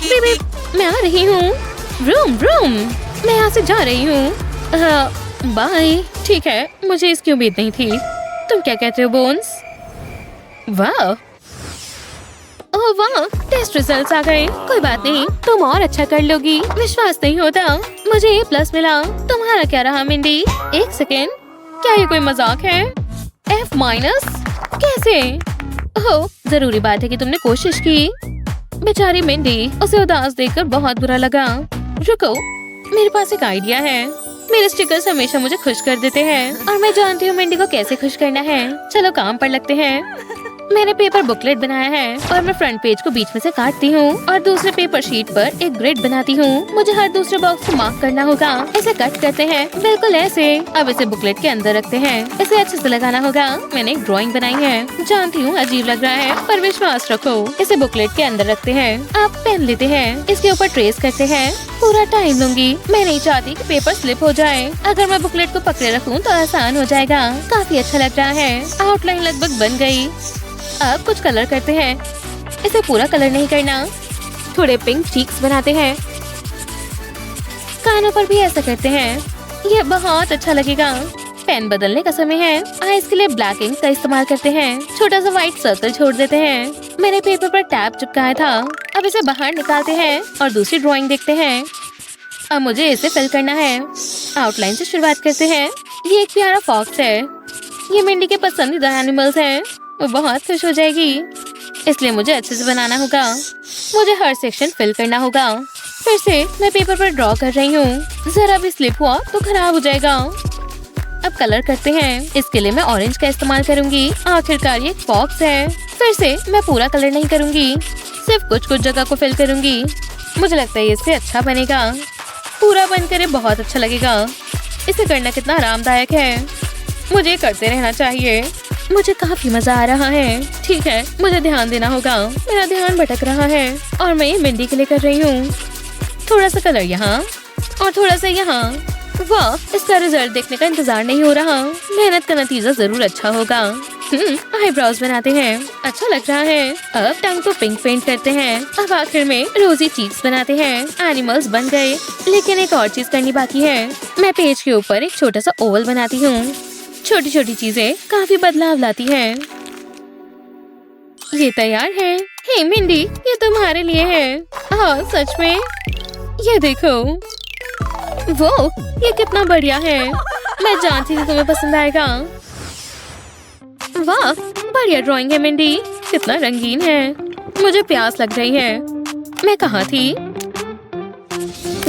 बेबी, मैं आ रही हूँ। रूम रूम, मैं यहाँ से जा रही हूँ। बाय। ठीक है, मुझे इसकी उम्मीद नहीं थी। तुम क्या कहते हो बोन्स? वाह, ओह वाह, टेस्ट रिजल्ट्स आ गए। कोई बात नहीं, तुम और अच्छा कर लोगी। विश्वास नहीं होता। मुझे A+ मिला। तुम्हारा क्या रहा मिंडी? एक सेकेंड, क्या ये कोई मजाक है? F-? कैसे? ओह, जरूरी बात है कि तुमने कोशिश की। बेचारी मिंडी, उसे उदास देखकर बहुत बुरा लगा। रुको, मेरे पास एक आइडिया है। मेरे स्टिकर्स हमेशा मुझे खुश कर देते हैं और मैं जानती हूँ मिंडी को कैसे खुश करना है। चलो काम पर लगते हैं। मैंने पेपर बुकलेट बनाया है और मैं फ्रंट पेज को बीच में से काटती हूँ और दूसरे पेपर शीट पर एक ग्रिड बनाती हूँ। मुझे हर दूसरे बॉक्स को मार्क करना होगा। इसे कट करते हैं बिल्कुल ऐसे। अब इसे बुकलेट के अंदर रखते हैं। इसे अच्छे से लगाना होगा। मैंने एक ड्राइंग बनाई है। जानती हूँ अजीब लग रहा है पर विश्वास रखो। इसे बुकलेट के अंदर रखते हैं। आप पेन लेते हैं, इसके ऊपर ट्रेस करते हैं। पूरा टाइम लूंगी। मैं नहीं चाहती कि पेपर स्लिप हो जाए। अगर मैं बुकलेट को पकड़े रखूं तो आसान हो जाएगा। काफी अच्छा लग रहा है। आउटलाइन लगभग बन गई। अब कुछ कलर करते हैं। इसे पूरा कलर नहीं करना। थोड़े पिंक चीक्स बनाते हैं। कानों पर भी ऐसा करते हैं। ये बहुत अच्छा लगेगा। पेन बदलने का समय है। आईज के लिए ब्लैक इंक का इस्तेमाल करते हैं। छोटा सा व्हाइट सर्कल छोड़ देते हैं। मैंने पेपर पर टैब चिपकाया था। अब इसे बाहर निकालते हैं और दूसरी ड्राइंग देखते हैं। अब मुझे इसे फिल करना है। आउटलाइन से शुरुआत करते हैं। ये एक प्यारा फॉक्स है। ये मिंडी के पसंदीदा एनिमल्स हैं। वो बहुत खुश हो जाएगी। इसलिए मुझे अच्छे से बनाना होगा। मुझे हर सेक्शन फिल करना होगा। फिर से मैं पेपर पर ड्रॉ कर रही हूँ। जरा भी स्लिप हुआ तो खराब हो जाएगा। अब कलर करते हैं। इसके लिए मैं ऑरेंज का इस्तेमाल करूंगी। आखिरकार ये फॉक्स है। फिर से मैं पूरा कलर नहीं करूंगी, सिर्फ कुछ कुछ जगह को फिल करूंगी। मुझे लगता है इससे अच्छा बनेगा। पूरा बनकर ये बहुत अच्छा लगेगा। इसे करना कितना आरामदायक है। मुझे करते रहना चाहिए। मुझे काफी मजा आ रहा है। ठीक है, मुझे ध्यान देना होगा। मेरा ध्यान भटक रहा है और मैं ये मिंडी के लिए कर रही हूँ। थोड़ा सा कलर यहाँ और थोड़ा सा यहाँ। वाह, इसका रिजल्ट देखने का इंतजार नहीं हो रहा। मेहनत का नतीजा जरूर अच्छा होगा। आईब्रोज बनाते हैं। अच्छा लग रहा है। अब टंग को पिंक पेंट करते हैं। अब आखिर में रोजी चीक्स बनाते हैं। एनिमल्स बन गए, लेकिन एक और चीज करनी बाकी है। मैं पेज के ऊपर एक छोटा सा ओवल बनाती हूँ। छोटी छोटी चीजें काफी बदलाव लाती हैं। ये तैयार है। हे मिंडी, ये तुम्हारे लिए है। हाँ सच में। ये देखो। वो, ये कितना बढ़िया है। मैं जानती थी तुम्हें पसंद आएगा। वाह, बढ़िया ड्राइंग है मिंडी। कितना रंगीन है। मुझे प्यास लग रही है। मैं कहाँ थी?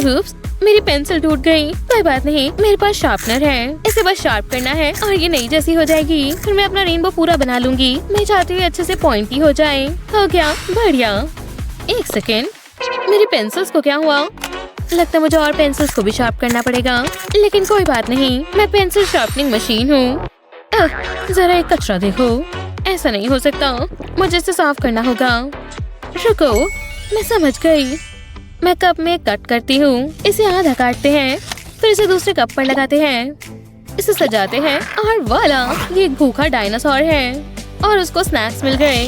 उप्स, मेरी पेंसिल टूट गई। कोई बात नहीं, मेरे पास शार्पनर है। इसे बस शार्प करना है और ये नई जैसी हो जाएगी। फिर मैं अपना रेनबो पूरा बना लूंगी। मैं चाहती हूँ अच्छे से पॉइंटी हो जाए। हो गया, बढ़िया। एक सेकेंड, मेरी पेंसिल्स को क्या हुआ? लगता है मुझे और पेंसिल्स को भी शार्प करना पड़ेगा। लेकिन कोई बात नहीं, मैं पेंसिल शार्पनिंग मशीन हूँ। जरा एक कचरा देखो। ऐसा नहीं हो सकता। मुझे इसे साफ करना होगा। रुको, मैं समझ गई। मैं कप में कट करती हूँ। इसे आधा काटते हैं, फिर इसे दूसरे कप पर लगाते हैं। इसे सजाते हैं और वाला, ये एक भूखा डायनासोर है और उसको स्नैक्स मिल गए।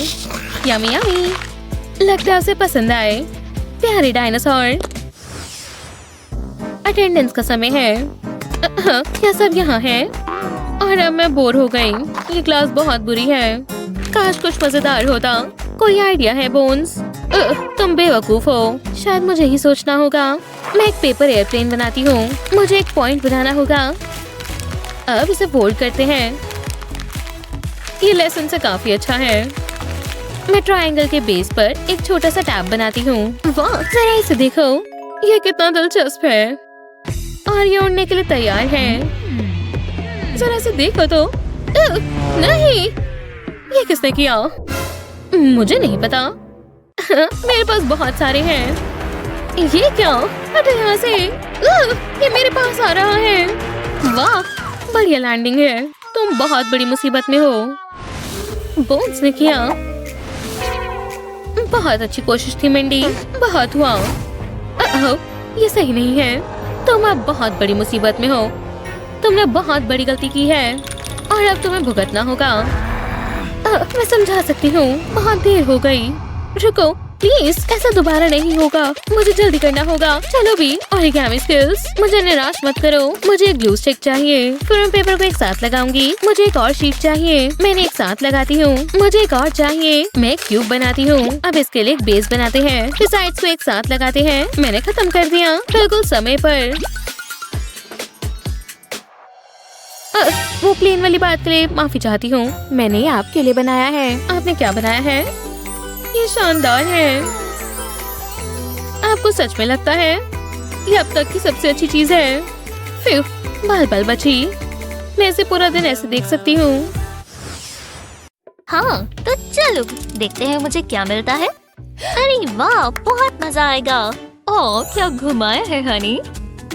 Yummy yummy. लगता है उसे पसंद आए। प्यारे डायनासोर। अटेंडेंस का समय है। क्या सब यहाँ है? और अब मैं बोर हो गई। ये क्लास बहुत बुरी है। काश कुछ मजेदार होता। कोई आइडिया है बोन्स? तुम बेवकूफ हो। शायद मुझे ही सोचना होगा। मैं एक पेपर एयरप्लेन बनाती हूँ। मुझे एक पॉइंट बनाना होगा। अब इसे फोल्ड करते हैं। ये लेसन से काफी अच्छा है। मैं ट्रायंगल के बेस पर एक छोटा सा टैब बनाती हूँ। वाह, जरा इसे देखो। ये कितना दिलचस्प है और ये उड़ने के लिए तैयार है। जरा इसे देखो तो। नहीं, ये किसने किया? मुझे नहीं पता। मेरे पास बहुत सारे हैं। ये क्या? हटो यहाँ से। ये मेरे पास आ रहा है। वाह, बढ़िया लैंडिंग है। तुम बहुत बड़ी मुसीबत में हो। बोन्स ने किया। बहुत अच्छी कोशिश थी मिंडी। बहुत हुआ। ये सही नहीं है। तुम अब बहुत बड़ी मुसीबत में हो। तुमने बहुत बड़ी गलती की है और अब तुम्हें भुगतना होगा। मैं समझा सकती हूँ। बहुत देर हो गई। रुको प्लीज, ऐसा दोबारा नहीं होगा। मुझे जल्दी करना होगा। चलो भी, ओरिगामी स्किल्स। मुझे निराश मत करो। मुझे एक ग्लू स्टिक चाहिए। फिर मैं पेपर को एक साथ लगाऊंगी। मुझे एक और शीट चाहिए। मैंने एक साथ लगाती हूँ। मुझे एक और चाहिए। मैं एक क्यूब बनाती हूँ। अब इसके लिए एक बेस बनाते हैं। फिर साइड्स को एक साथ लगाते हैं। मैंने खत्म कर दिया, बिल्कुल समय पर। वो प्लेन वाली बात के लिए माफी चाहती हूँ। मैंने ये आपके लिए बनाया है। आपने क्या बनाया है? ये शानदार है। आपको सच में लगता है ये अब तक की सबसे अच्छी चीज है? फिर बाल बाल बची। मैं इसे पूरा दिन ऐसे देख सकती हूँ। हाँ तो चलो देखते हैं मुझे क्या मिलता है। अरे वाह, बहुत मजा आएगा। ओह, क्या घुमाया है हनी।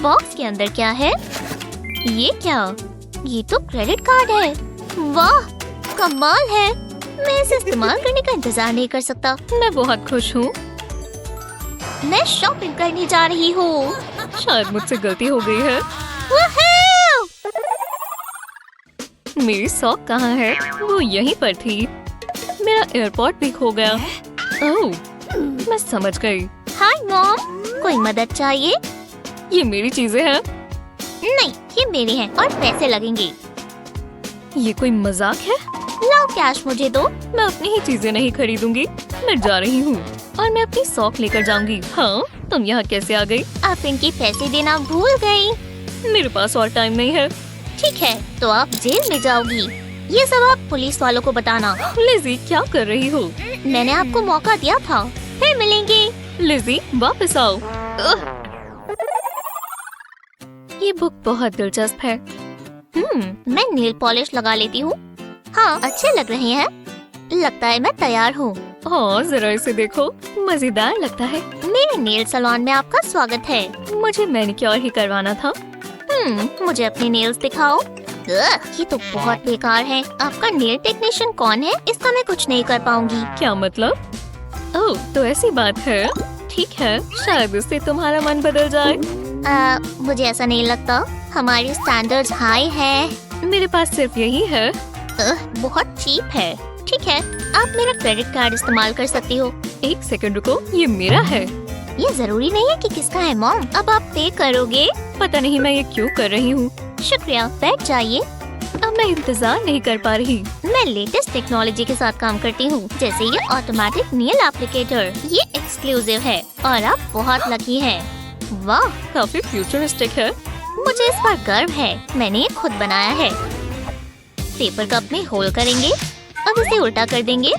बॉक्स के अंदर क्या है? ये क्या? ये तो क्रेडिट कार्ड है। वाह, कमाल है। मैं इसे इस्तेमाल करने का इंतजार नहीं कर सकता। मैं बहुत खुश हूँ। मैं शॉपिंग करने जा रही हूँ। शायद मुझसे गलती हो गई है। वूहू! मेरी सॉक कहाँ है? वो यहीं पर थी। मेरा एयरपोर्ट भी खो गया। ओह, मैं समझ गई। हाय मॉम, कोई मदद चाहिए? ये मेरी चीजें हैं। नहीं, ये मेरी हैं और पैसे लगेंगे। ये कोई मजाक है? लाओ कैश मुझे दो। मैं अपनी ही चीजें नहीं खरीदूंगी। मैं जा रही हूँ और मैं अपनी सॉक लेकर जाऊंगी। हाँ, तुम यहाँ कैसे आ गई? आप इनके पैसे देना भूल गई। मेरे पास और टाइम नहीं है। ठीक है, तो आप जेल में जाओगी। ये सब आप पुलिस वालों को बताना। लिज़ी, क्या कर रही हो? मैंने आपको मौका दिया था, फिर मिलेंगे। लिज़ी, वापस आओ। ये बुक बहुत दिलचस्प है। मैं नेल पॉलिश लगा लेती हूँ। हाँ, अच्छे लग रहे हैं। लगता है मैं तैयार हूँ। हाँ, जरा इसे देखो, मजेदार लगता है। मेरे नेल सैलून में आपका स्वागत है। मुझे मैनिक्योर ही करवाना था। मुझे अपने नेल्स दिखाओ। ये तो बहुत बेकार है। आपका नेल टेक्नीशियन कौन है? इसका मैं कुछ नहीं कर पाऊंगी। क्या मतलब? ओह, तो ऐसी बात है। ठीक है, शायद इससे तुम्हारा मन बदल जाए। मुझे ऐसा नहीं लगता। हमारी स्टैंडर्ड्स हाई है। मेरे पास सिर्फ यही है। बहुत चीप है। ठीक है, आप मेरा क्रेडिट कार्ड इस्तेमाल कर सकती हो। एक सेकंड रुको, ये मेरा है। ये जरूरी नहीं है कि किसका है मॉम। अब आप पे करोगे। पता नहीं मैं ये क्यों कर रही हूँ। शुक्रिया, बैठ जाइए। अब मैं इंतजार नहीं कर पा रही। मैं लेटेस्ट टेक्नोलॉजी के साथ काम करती हूँ, जैसे ये ऑटोमेटिक नेल एप्लीकेटर। ये एक्सक्लूसिव है और आप बहुत लकी हैं। वाह, काफी फ्यूचरिस्टिक है। मुझे इस पर गर्व है। मैंने ये खुद बनाया है। पेपर कप में होल करेंगे। अब इसे उल्टा कर देंगे।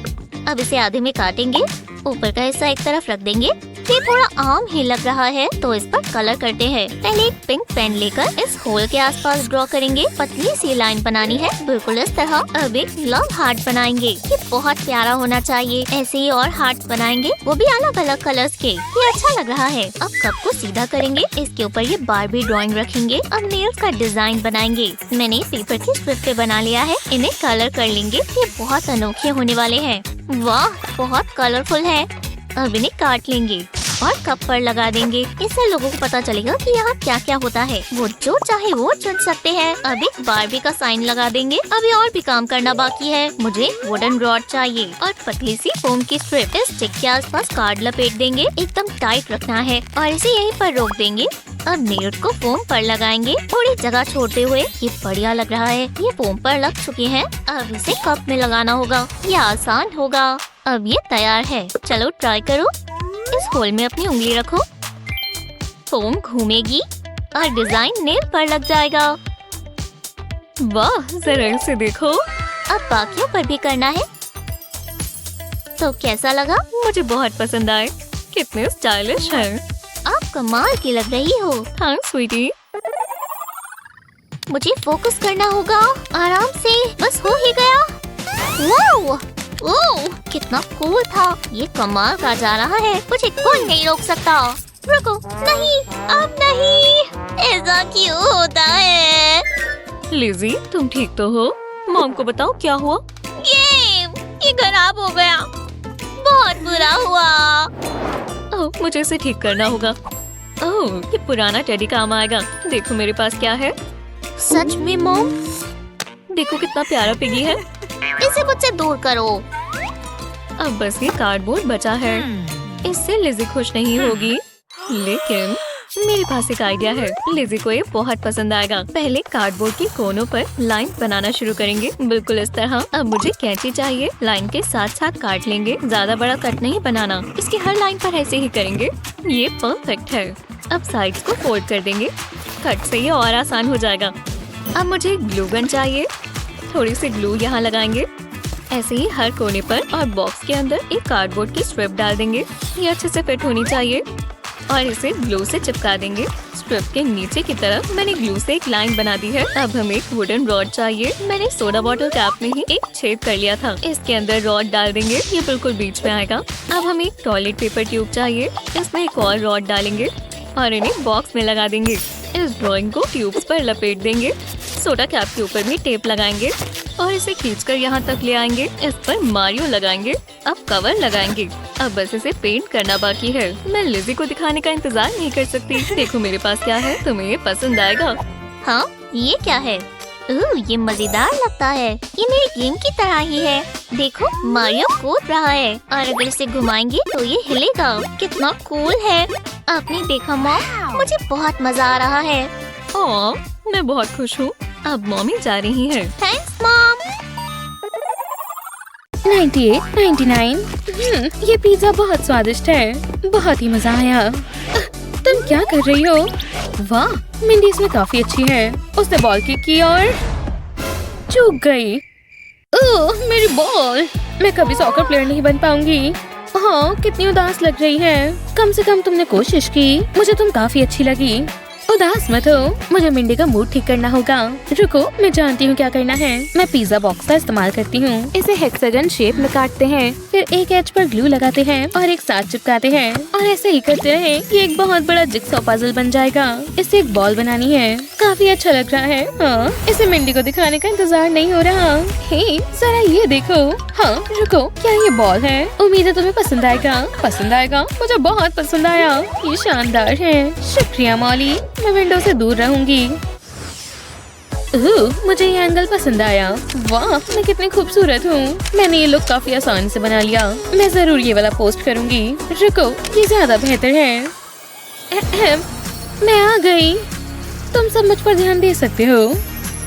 अब इसे आधे में काटेंगे। ऊपर का हिस्सा एक तरफ रख देंगे। ये थोड़ा आम ही लग रहा है, तो इस पर कलर करते हैं। पहले एक पिंक पेन लेकर इस होल के आसपास ड्रॉ करेंगे। पतली सी लाइन बनानी है, बिल्कुल इस तरह। अब एक लव हार्ट बनाएंगे। ये बहुत प्यारा होना चाहिए। ऐसे ही और हार्ट बनाएंगे, वो भी अलग अलग कलर्स के। ये अच्छा लग रहा है। अब कप को सीधा करेंगे। इसके ऊपर ये बारबी ड्राइंग रखेंगे। अब नेल्स का डिजाइन बनाएंगे। मैंने पेपर की स्ट्रिप पे बना लिया है। इन्हें कलर कर लेंगे। ये बहुत अनोखे होने वाले हैं। वाह, बहुत कलरफुल है। अब इन्हें काट लेंगे और कप पर लगा देंगे। इससे लोगों को पता चलेगा कि यहाँ क्या क्या होता है। वो जो चाहे वो चुन सकते हैं। अब एक बारबी का साइन लगा देंगे। अभी और भी काम करना बाकी है। मुझे वुडन रॉड चाहिए और पतली सी फोम की स्ट्रिप। इस स्टिक के आसपास कार्ड लपेट देंगे। एकदम टाइट रखना है और इसे यहीं पर रोक देंगे। अब नेल्स को फोम पर लगाएंगे, थोड़ी जगह छोड़ते हुए। ये बढ़िया लग रहा है। ये फोम पर लग चुके हैं। अब इसे कप में लगाना होगा। ये आसान होगा। अब ये तैयार है। चलो ट्राई करो। इस होल में अपनी उंगली रखो। फोम घूमेगी और डिजाइन नेल पर लग जाएगा। वाह, जरा इसे देखो। अब बाकियों पर भी करना है। तो कैसा लगा? मुझे बहुत पसंद आए। कितने स्टाइलिश है। आप कमाल की लग रही हो। हाँ स्वीटी। मुझे फोकस करना होगा। आराम से, बस हो ही गया। वाओ! ओह, कितना कूल था। ये कमाल का जा रहा है। मुझे कोई नहीं रोक सकता। रुको, नहीं, अब नहीं। ऐसा क्यों होता है? लिज़ी, तुम ठीक तो हो? मॉम को बताओ क्या हुआ। गेम, ये खराब हो गया। बहुत बुरा हुआ। ओह, मुझे इसे ठीक करना होगा। ओह, ये पुराना टेडी काम आएगा। देखो मेरे पास क्या है। सच में मॉम? देखो कितना प्यारा पिगी है। इसे मुझसे दूर करो। अब बस ये कार्डबोर्ड बचा है। इससे लिज़ी खुश नहीं होगी, लेकिन मेरे पास एक आइडिया है। लिज़ी को ये बहुत पसंद आएगा। पहले कार्डबोर्ड के कोनों पर लाइन बनाना शुरू करेंगे, बिल्कुल इस तरह। अब मुझे कैंची चाहिए। लाइन के साथ साथ काट लेंगे। ज्यादा बड़ा कट नहीं बनाना। इसकी हर लाइन पर ऐसे ही करेंगे। ये परफेक्ट है। अब साइड्स को फोल्ड कर देंगे। कट से ये और आसान हो जाएगा। अब मुझे ग्लू गन चाहिए। थोड़ी सी ग्लू यहाँ लगाएंगे, ऐसे ही हर कोने पर। और बॉक्स के अंदर एक कार्डबोर्ड की स्ट्रिप डाल देंगे। ये अच्छे से फिट होनी चाहिए। और इसे ग्लू से चिपका देंगे। स्ट्रिप के नीचे की तरफ मैंने ग्लू से एक लाइन बना दी है। अब हमें एक वुडन रॉड चाहिए। मैंने सोडा बॉटल कैप में ही एक छेद कर लिया था। इसके अंदर रॉड डाल देंगे, ये बिल्कुल बीच में आएगा। अब हमें एक टॉयलेट पेपर ट्यूब चाहिए। इसमें एक और रॉड डालेंगे और इन्हें बॉक्स में लगा देंगे। इस ड्राइंग को ट्यूब्स पर लपेट देंगे। सोडा कैप के ऊपर भी टेप लगाएंगे और इसे खींचकर यहाँ तक ले आएंगे। इस पर मारियो लगाएंगे। अब कवर लगाएंगे। अब बस इसे पेंट करना बाकी है। मैं लिज़ी को दिखाने का इंतजार नहीं कर सकती। देखो मेरे पास क्या है, तुम्हें ये पसंद आएगा। हाँ, ये क्या है? ये मजेदार लगता है। ये मेरे गेम की तरह ही है। देखो, मारियो कूद रहा है और अगर इसे घुमाएंगे तो ये हिलेगा। कितना कूल है। आपने देखा मॉम, मुझे बहुत मजा आ रहा है। ओह, मैं बहुत खुश हूँ। अब मम्मी जा रही है। Thanks mom. 98, 99। ये पिज्जा बहुत स्वादिष्ट है। बहुत ही मजा आया। तुम क्या कर रही हो? वाह, मिंडी इसमें काफी अच्छी है। उसने बॉल किक की और चूक गई। ओह, मेरी बॉल। मैं कभी सॉकर प्लेयर नहीं बन पाऊंगी। हाँ, कितनी उदास लग रही है। कम से कम तुमने कोशिश की। मुझे तुम काफी अच्छी लगी। उदास मत हो, मुझे मिंडी का मूड ठीक करना होगा। रुको, मैं जानती हूँ क्या करना है। मैं पिज्जा बॉक्स का इस्तेमाल करती हूँ। इसे हेक्सागन शेप में काटते हैं, फिर एक एज पर ग्लू लगाते हैं और एक साथ चिपकाते हैं और ऐसे ही करते रहे। ये एक बहुत बड़ा जिगसॉ पजल बन जाएगा। इसे एक बॉल बनानी है। काफी अच्छा लग रहा है। हाँ, इसे मिंडी को दिखाने का इंतजार नहीं हो रहा। हे, जरा ये देखो। हाँ, रुको, क्या ये बॉल है? उम्मीद है तुम्हें पसंद आएगा। पसंद आएगा? मुझे बहुत पसंद आया। ये शानदार है। शुक्रिया मॉली, मैं विंडो से दूर रहूंगी। मुझे ये एंगल पसंद आया। वाह, मैं कितनी खूबसूरत हूँ। मैंने ये लुक काफी आसानी से बना लिया। मैं जरूर ये वाला पोस्ट करूंगी। रुको, ये ज्यादा बेहतर है। मैं आ गई। तुम सब मुझ पर ध्यान दे सकते हो।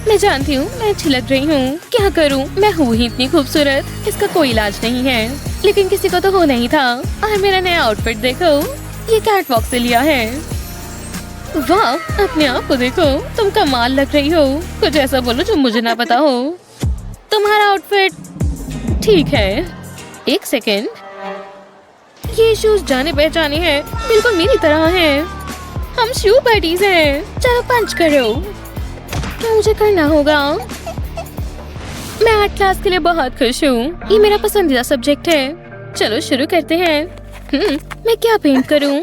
मैं जानती हूँ मैं अच्छी लग रही हूँ। क्या करूँ, मैं हूँ ही इतनी खूबसूरत। इसका कोई इलाज नहीं है, लेकिन किसी को तो हो नहीं था। और मेरा नया आउटफिट देखो, ये कैटवॉक से लिया है। वाह, अपने आप को देखो, तुम कमाल लग रही हो। कुछ ऐसा बोलो जो मुझे ना पता हो। तुम्हारा आउटफिट ठीक है। एक सेकेंड, ये शूज जाने पहचाने हैं, बिल्कुल मेरी तरह हैं। हम शू बडीज हैं। चलो पंच करो। क्या मुझे करना होगा? मैं आर्ट क्लास के लिए बहुत खुश हूँ। ये मेरा पसंदीदा सब्जेक्ट है। चलो शुरू करते हैं। मैं क्या पेंट करूँ?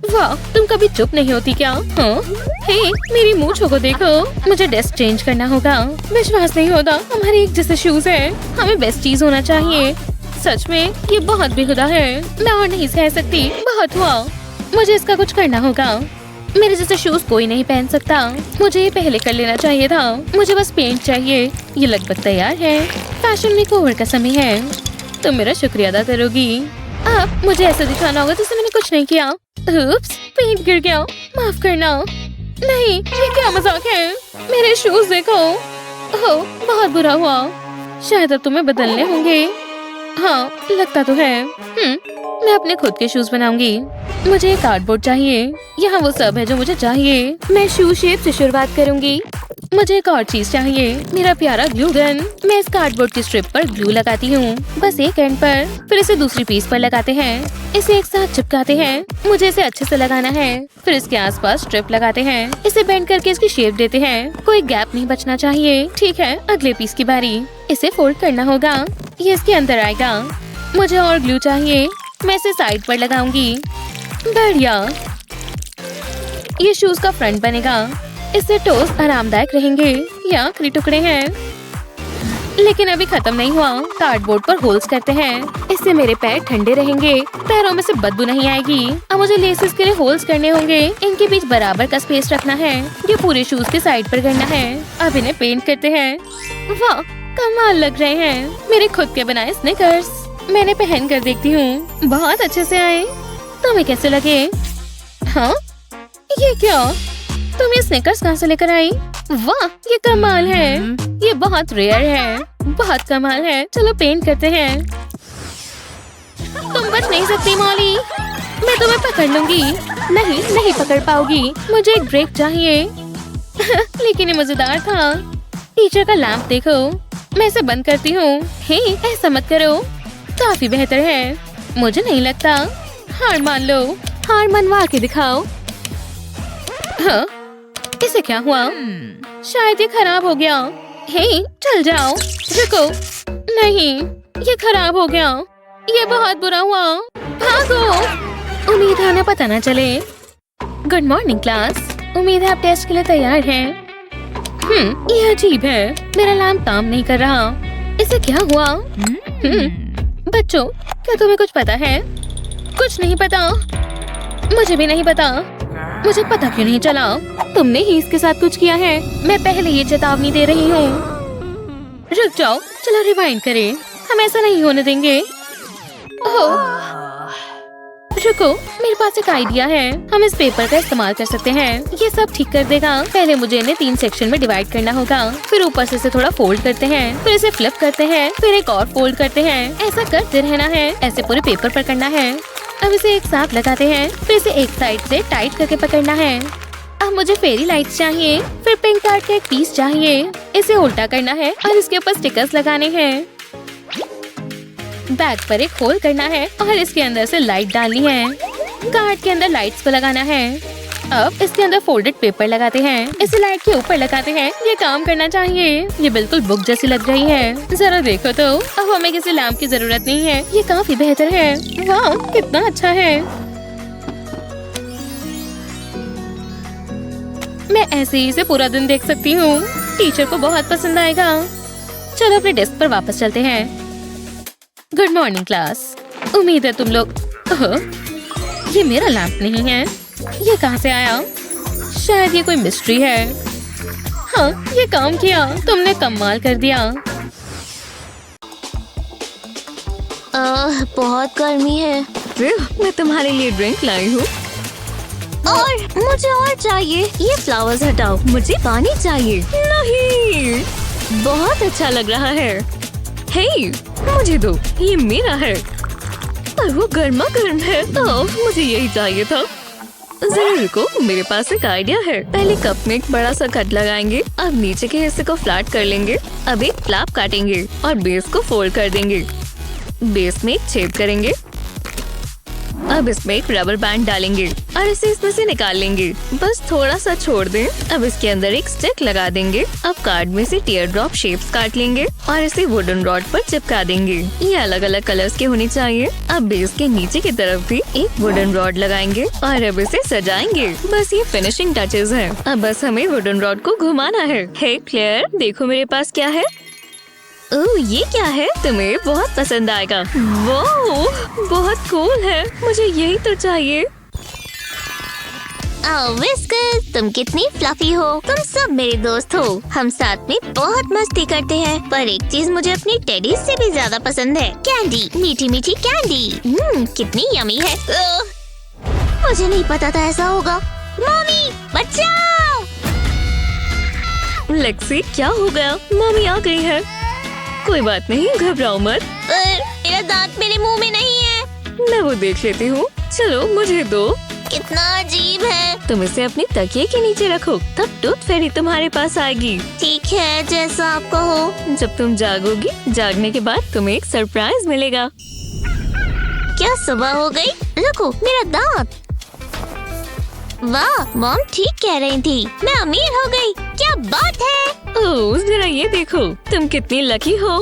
वाह, तुम कभी चुप नहीं होती क्या? हाँ? हे, मेरी मूंछों को देखो। मुझे डेस्क चेंज करना होगा। विश्वास नहीं होता, हमारे एक जैसे शूज हैं। हमें बेस्ट चीज होना चाहिए। सच में ये बहुत बेहुदा है। मैं और नहीं सह सकती। बहुत हुआ। मुझे इसका कुछ करना होगा। मेरे जैसे शूज कोई नहीं पहन सकता। मुझे ये पहले कर लेना चाहिए था। मुझे बस पेंट चाहिए। ये लगभग तैयार है। फैशन मेकओवर का समय है। तुम मेरा शुक्रिया अदा करोगी। अब मुझे ऐसा दिखाना होगा जैसे मैंने कुछ नहीं किया। उप्स, पेंट गिर गया। माफ करना। नहीं, ये क्या मजाक है? मेरे शूज देखो। ओह, बहुत बुरा हुआ। शायद अब तुम्हें बदलने होंगे। हाँ, लगता तो है। मैं अपने खुद के शूज बनाऊंगी। मुझे एक कार्डबोर्ड चाहिए। यहाँ वो सब है जो मुझे चाहिए। मैं शू शेप से शुरुआत करूंगी। मुझे एक और चीज चाहिए, मेरा प्यारा ग्लू गन। मैं इस कार्डबोर्ड की स्ट्रिप पर ग्लू लगाती हूँ, बस एक एंड पर, फिर इसे दूसरी पीस पर लगाते हैं। इसे एक साथ चिपकाते हैं। मुझे इसे अच्छे से लगाना है। फिर इसके आसपास स्ट्रिप लगाते हैं। इसे बेंड करके इसकी शेप देते हैं। कोई गैप नहीं बचना चाहिए। ठीक है, अगले पीस की बारी। इसे फोल्ड करना होगा। ये इसके अंदर आएगा। मुझे और ग्लू चाहिए। मैं इसे साइड पर लगाऊंगी। बढ़िया, ये शूज का फ्रंट बनेगा। इससे टोस आरामदायक रहेंगे। ये आखिरी टुकड़े हैं, लेकिन अभी खत्म नहीं हुआ। कार्डबोर्ड पर होल्स करते हैं। इससे मेरे पैर ठंडे रहेंगे। पैरों में से बदबू नहीं आएगी। अब मुझे लेसेस के लिए होल्स करने होंगे। इनके बीच बराबर का स्पेस रखना है। ये पूरे शूज के साइड पर करना है। अब इन्हें पेंट करते हैं। वाह, कमाल लग रहे हैं। मेरे खुद के बनाए स्निकर्स। मैंने पहन कर देखती हूँ, बहुत अच्छे से आए। तुम्हें कैसे लगे? हाँ, ये क्या? तुम ये स्निकर्स कहाँ से लेकर आई? वाह, ये कमाल है। ये बहुत रेयर है। बहुत कमाल है। चलो पेंट करते हैं। तुम बच नहीं सकती मॉली। मैं तुम्हें पकड़ लूंगी। नहीं, नहीं पकड़ पाओगी। मुझे एक ब्रेक चाहिए। लेकिन ये मजेदार था। टीचर का लैंप देखो। मैं इसे बंद करती हूँ। हे, ऐसा मत करो। काफी बेहतर है। मुझे नहीं लगता। हार मान लो। हार मनवा के दिखाओ। हाँ, इसे क्या हुआ? शायद ये खराब हो गया। हे, चल जाओ। रुको, नहीं, ये खराब हो गया। ये बहुत बुरा हुआ। भागो। उम्मीद है उन्हें पता न चले। Good morning class. उम्मीद है आप टेस्ट के लिए तैयार हैं। ये अजीब है, मेरा अलार्म काम नहीं कर रहा। इसे क्या हुआ? बच्चों, क्या तुम्हें कुछ पता है? कुछ नहीं पता। मुझे भी नहीं पता। मुझे पता क्यों नहीं चला? तुमने ही इसके साथ कुछ किया है। मैं पहले ये चेतावनी दे रही हूँ। रुक जाओ, चलो रिवाइंड करें। हम ऐसा नहीं होने देंगे। ओह, रुको, मेरे पास एक आइडिया है। हम इस पेपर का इस्तेमाल कर सकते हैं। ये सब ठीक कर देगा। पहले मुझे इन्हें 3 सेक्शन में डिवाइड करना होगा। फिर ऊपर से इसे थोड़ा फोल्ड करते हैं, फिर इसे फ्लिप करते हैं, फिर एक और फोल्ड करते हैं। ऐसा करते रहना है। ऐसे पूरे पेपर पर करना है। अब इसे एक साथ लगाते हैं, फिर इसे एक साइड से टाइट करके पकड़ना है। अब मुझे फेरी लाइट्स चाहिए, फिर पिंक कार्ड का एक पीस चाहिए। इसे उल्टा करना है और इसके ऊपर स्टिकर्स लगाने हैं। बैग पर एक होल करना है और इसके अंदर से लाइट डालनी है। कार्ड के अंदर लाइट्स को लगाना है। अब इसके अंदर फोल्डेड पेपर लगाते हैं। इसे लाइट के ऊपर लगाते हैं। ये काम करना चाहिए। ये बिल्कुल बुक जैसी लग रही है। जरा देखो तो, अब हमें किसी लैम्प की जरूरत नहीं है। ये काफी बेहतर है। वाह, कितना अच्छा है। मैं ऐसे ही इसे पूरा दिन देख सकती हूँ। टीचर को बहुत पसंद आएगा। चलो अपने डेस्क पर वापस चलते हैं। Good morning class. उम्मीद है तुम लोग। ये मेरा लैंप नहीं है। ये कहाँ से आया? शायद ये कोई मिस्ट्री है। हाँ, ये काम किया। तुमने कमाल कर दिया। बहुत गर्मी है मैं तुम्हारे लिए ड्रिंक लाई हूँ। और मुझे और चाहिए। ये फ्लावर्स हटाओ, मुझे पानी चाहिए। नहीं, बहुत अच्छा लग रहा है। हे, मुझे दो, ये मेरा है। पर वो गर्मा गर्म है। मुझे यही चाहिए था। जरा रुको, मेरे पास एक आइडिया है। पहले कप में एक बड़ा सा कट लगाएंगे। अब नीचे के हिस्से को फ्लैट कर लेंगे। अब एक फ्लैप काटेंगे और बेस को फोल्ड कर देंगे। बेस में एक छेद करेंगे। अब इसमें एक रबर बैंड डालेंगे और इसे इसमें से निकाल लेंगे। बस थोड़ा सा छोड़ दें। अब इसके अंदर एक स्टिक लगा देंगे। अब कार्ड में से टीयर ड्रॉप शेप्स काट लेंगे और इसे वुडन रॉड पर चिपका देंगे। ये अलग अलग कलर्स के होने चाहिए। अब बेस के नीचे की तरफ भी एक वुडन रॉड लगाएंगे और अब इसे सजाएंगे। बस ये फिनिशिंग टचेस हैं। अब बस हमें वुडन रॉड को घुमाना है। हे क्लेयर, देखो मेरे पास क्या है। ओह, ये क्या है? तुम्हें बहुत पसंद आएगा। वाह, बहुत कूल है। मुझे यही तो चाहिए। विस्कर, तुम कितनी फ्लफी हो। तुम सब मेरे दोस्त हो। हम साथ में बहुत मस्ती करते हैं। पर एक चीज मुझे अपनी टेडी से भी ज्यादा पसंद है। कैंडी, मीठी मीठी कैंडी। कितनी यमी है। मुझे नहीं पता था ऐसा होगा। मम्मी, बचाओ। लेक्सी, क्या हो गया? मम्मी आ गई है। कोई बात नहीं, घबराओ मत। मेरा दांत मेरे मुंह में नहीं है। मैं वो देख लेती हूँ। चलो मुझे दो। कितना अजीब है। तुम इसे अपनी तकिए के नीचे रखो, तब टूथ फेरी तुम्हारे पास आएगी। ठीक है, जैसा आप कहो। जब तुम जागोगी, जागने के बाद तुम्हें एक सरप्राइज मिलेगा। क्या सुबह हो गई? रुको, मेरा दांत। वाह, मॉम ठीक कह रही थी। मैं अमीर हो गई। क्या बात है। ओह, जरा ये देखो, तुम कितनी लकी हो।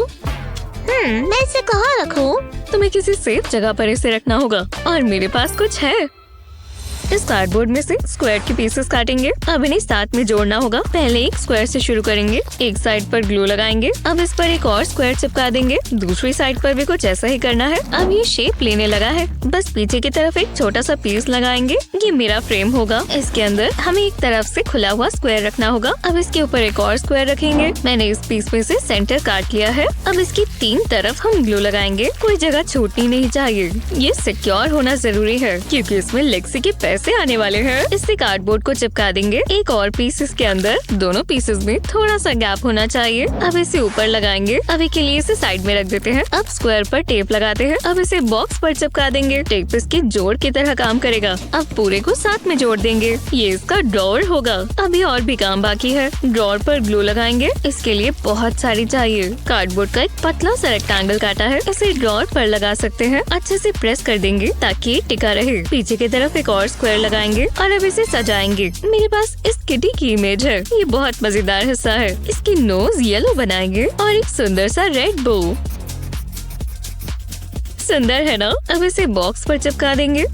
मैं इसे कहाँ रखूं? तुम्हें किसी सेफ जगह पर इसे रखना होगा और मेरे पास कुछ है। इस कार्डबोर्ड में से स्क्वायर के पीसेस काटेंगे। अब इन्हें साथ में जोड़ना होगा। पहले एक स्क्वायर से शुरू करेंगे। एक साइड पर ग्लू लगाएंगे। अब इस पर एक और स्क्वायर चिपका देंगे। दूसरी साइड पर भी कुछ ऐसा ही करना है। अब ये शेप लेने लगा है। बस पीछे की तरफ एक छोटा सा पीस लगाएंगे। ये मेरा फ्रेम होगा। इसके अंदर हमें एक तरफ से खुला हुआ स्क्वायर रखना होगा। अब इसके ऊपर एक और स्क्वायर रखेंगे। मैंने इस पीस में से सेंटर काट लिया है। अब इसकी 3 तरफ हम ग्लू लगाएंगे। कोई जगह छूटनी नहीं चाहिए। ये सिक्योर होना जरूरी है क्योंकि इसमें लेक्सी के पैसे कैसे आने वाले हैं। इससे कार्डबोर्ड को चिपका देंगे। एक और पीस इसके अंदर। दोनों पीसेस में थोड़ा सा गैप होना चाहिए। अब इसे ऊपर लगाएंगे। अभी के लिए इसे साइड में रख देते हैं। अब स्क्वायर पर टेप लगाते हैं। अब इसे बॉक्स पर चिपका देंगे। टेप इसके जोड़ की तरह काम करेगा। अब पूरे को साथ में जोड़ देंगे। ये इसका ड्रॉअर होगा। अभी और भी काम बाकी है। ड्रॉअर पर ग्लू लगाएंगे। इसके लिए बहुत सारी चाहिए। कार्डबोर्ड का एक पतला सा रेक्टेंगल काटा है। इसे ड्रॉअर पर लगा सकते हैं। अच्छे से प्रेस कर देंगे ताकि टिका रहे। पीछे की तरफ एक और स्क्वायर लगाएंगे और अब इसे सजाएंगे। मेरे पास इस किटी की इमेज है। ये बहुत मजेदार हिस्सा है। इसकी नोज येलो बनाएंगे और एक सुंदर सा रेड बो। सुंदर है ना? अब इसे बॉक्स पर चिपका देंगे।